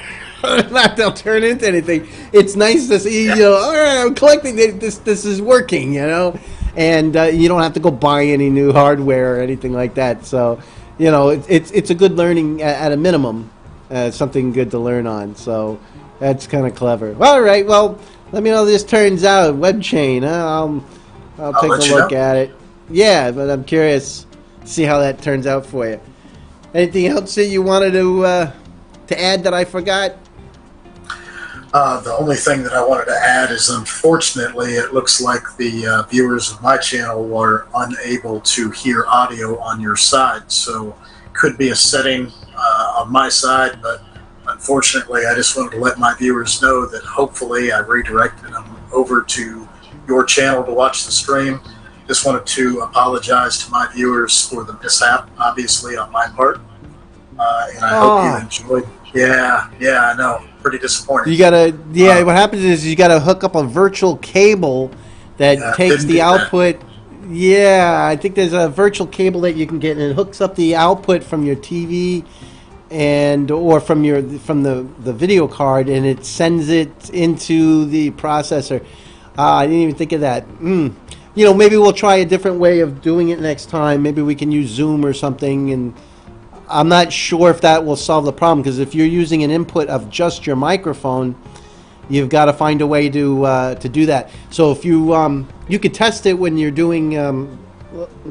not they'll turn into anything. It's nice to see, you know, all right, I'm collecting this is working, you know, and you don't have to go buy any new hardware or anything like that. So, you know, it's a good learning at a minimum, something good to learn on. So that's kind of clever. All right, well, let me know how this turns out. Web chain, huh? I'll take a look at it. Yeah, but I'm curious to see how that turns out for you. Anything else that you wanted to add that I forgot? The only thing that I wanted to add is, unfortunately, it looks like the viewers of my channel were unable to hear audio on your side. So could be a setting on my side, but unfortunately, I just wanted to let my viewers know that hopefully I redirected them over to your channel to watch the stream. Just wanted to apologize to my viewers for the mishap, obviously, on my part. And I hope you enjoyed. Yeah, I know. Pretty disappointing. You gotta, what happens is you gotta hook up a virtual cable that takes the output. Yeah, I think there's a virtual cable that you can get, and it hooks up the output from your TV and or from the video card, and it sends it into the processor. I didn't even think of that. You know, maybe we'll try a different way of doing it next time. Maybe we can use Zoom or something, and I'm not sure if that will solve the problem, because if you're using an input of just your microphone, you've got to find a way to do that. So if you you could test it when you're doing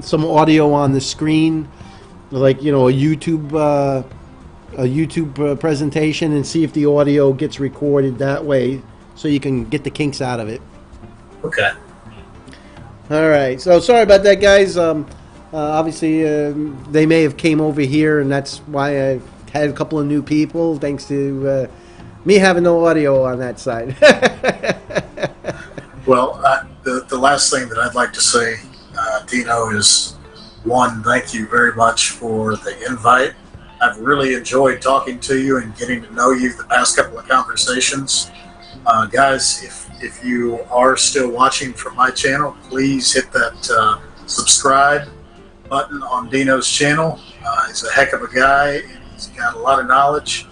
some audio on the screen, like, you know, a YouTube presentation, and see if the audio gets recorded that way, so you can get the kinks out of it. Okay. All right. So sorry about that, guys. Obviously, they may have came over here, and that's why I had a couple of new people, thanks to me having no audio on that side. Well, the last thing that I'd like to say, Dino, is, one, thank you very much for the invite. I've really enjoyed talking to you and getting to know you the past couple of conversations. Guys, if you are still watching from my channel, please hit that subscribe button on Dino's channel. He's a heck of a guy, and he's got a lot of knowledge.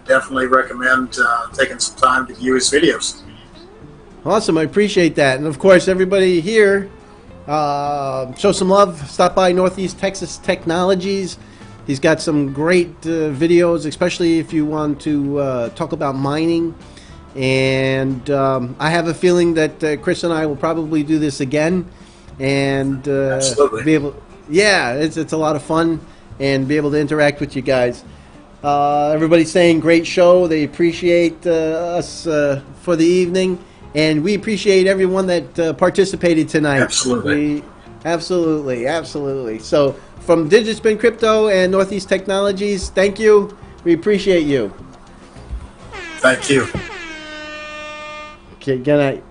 Definitely recommend taking some time to view his videos. Awesome, I appreciate that. And of course, everybody here, show some love. Stop by Northeast Texas Technologies. He's got some great videos, especially if you want to talk about mining. And I have a feeling that Chris and I will probably do this again, and be able. Yeah, it's a lot of fun, and be able to interact with you guys. Everybody's saying great show. They appreciate us for the evening, and we appreciate everyone that participated tonight. Absolutely. So from Digitspin Crypto and Northeast Technologies, thank you. We appreciate you. Thank you. Okay, good night.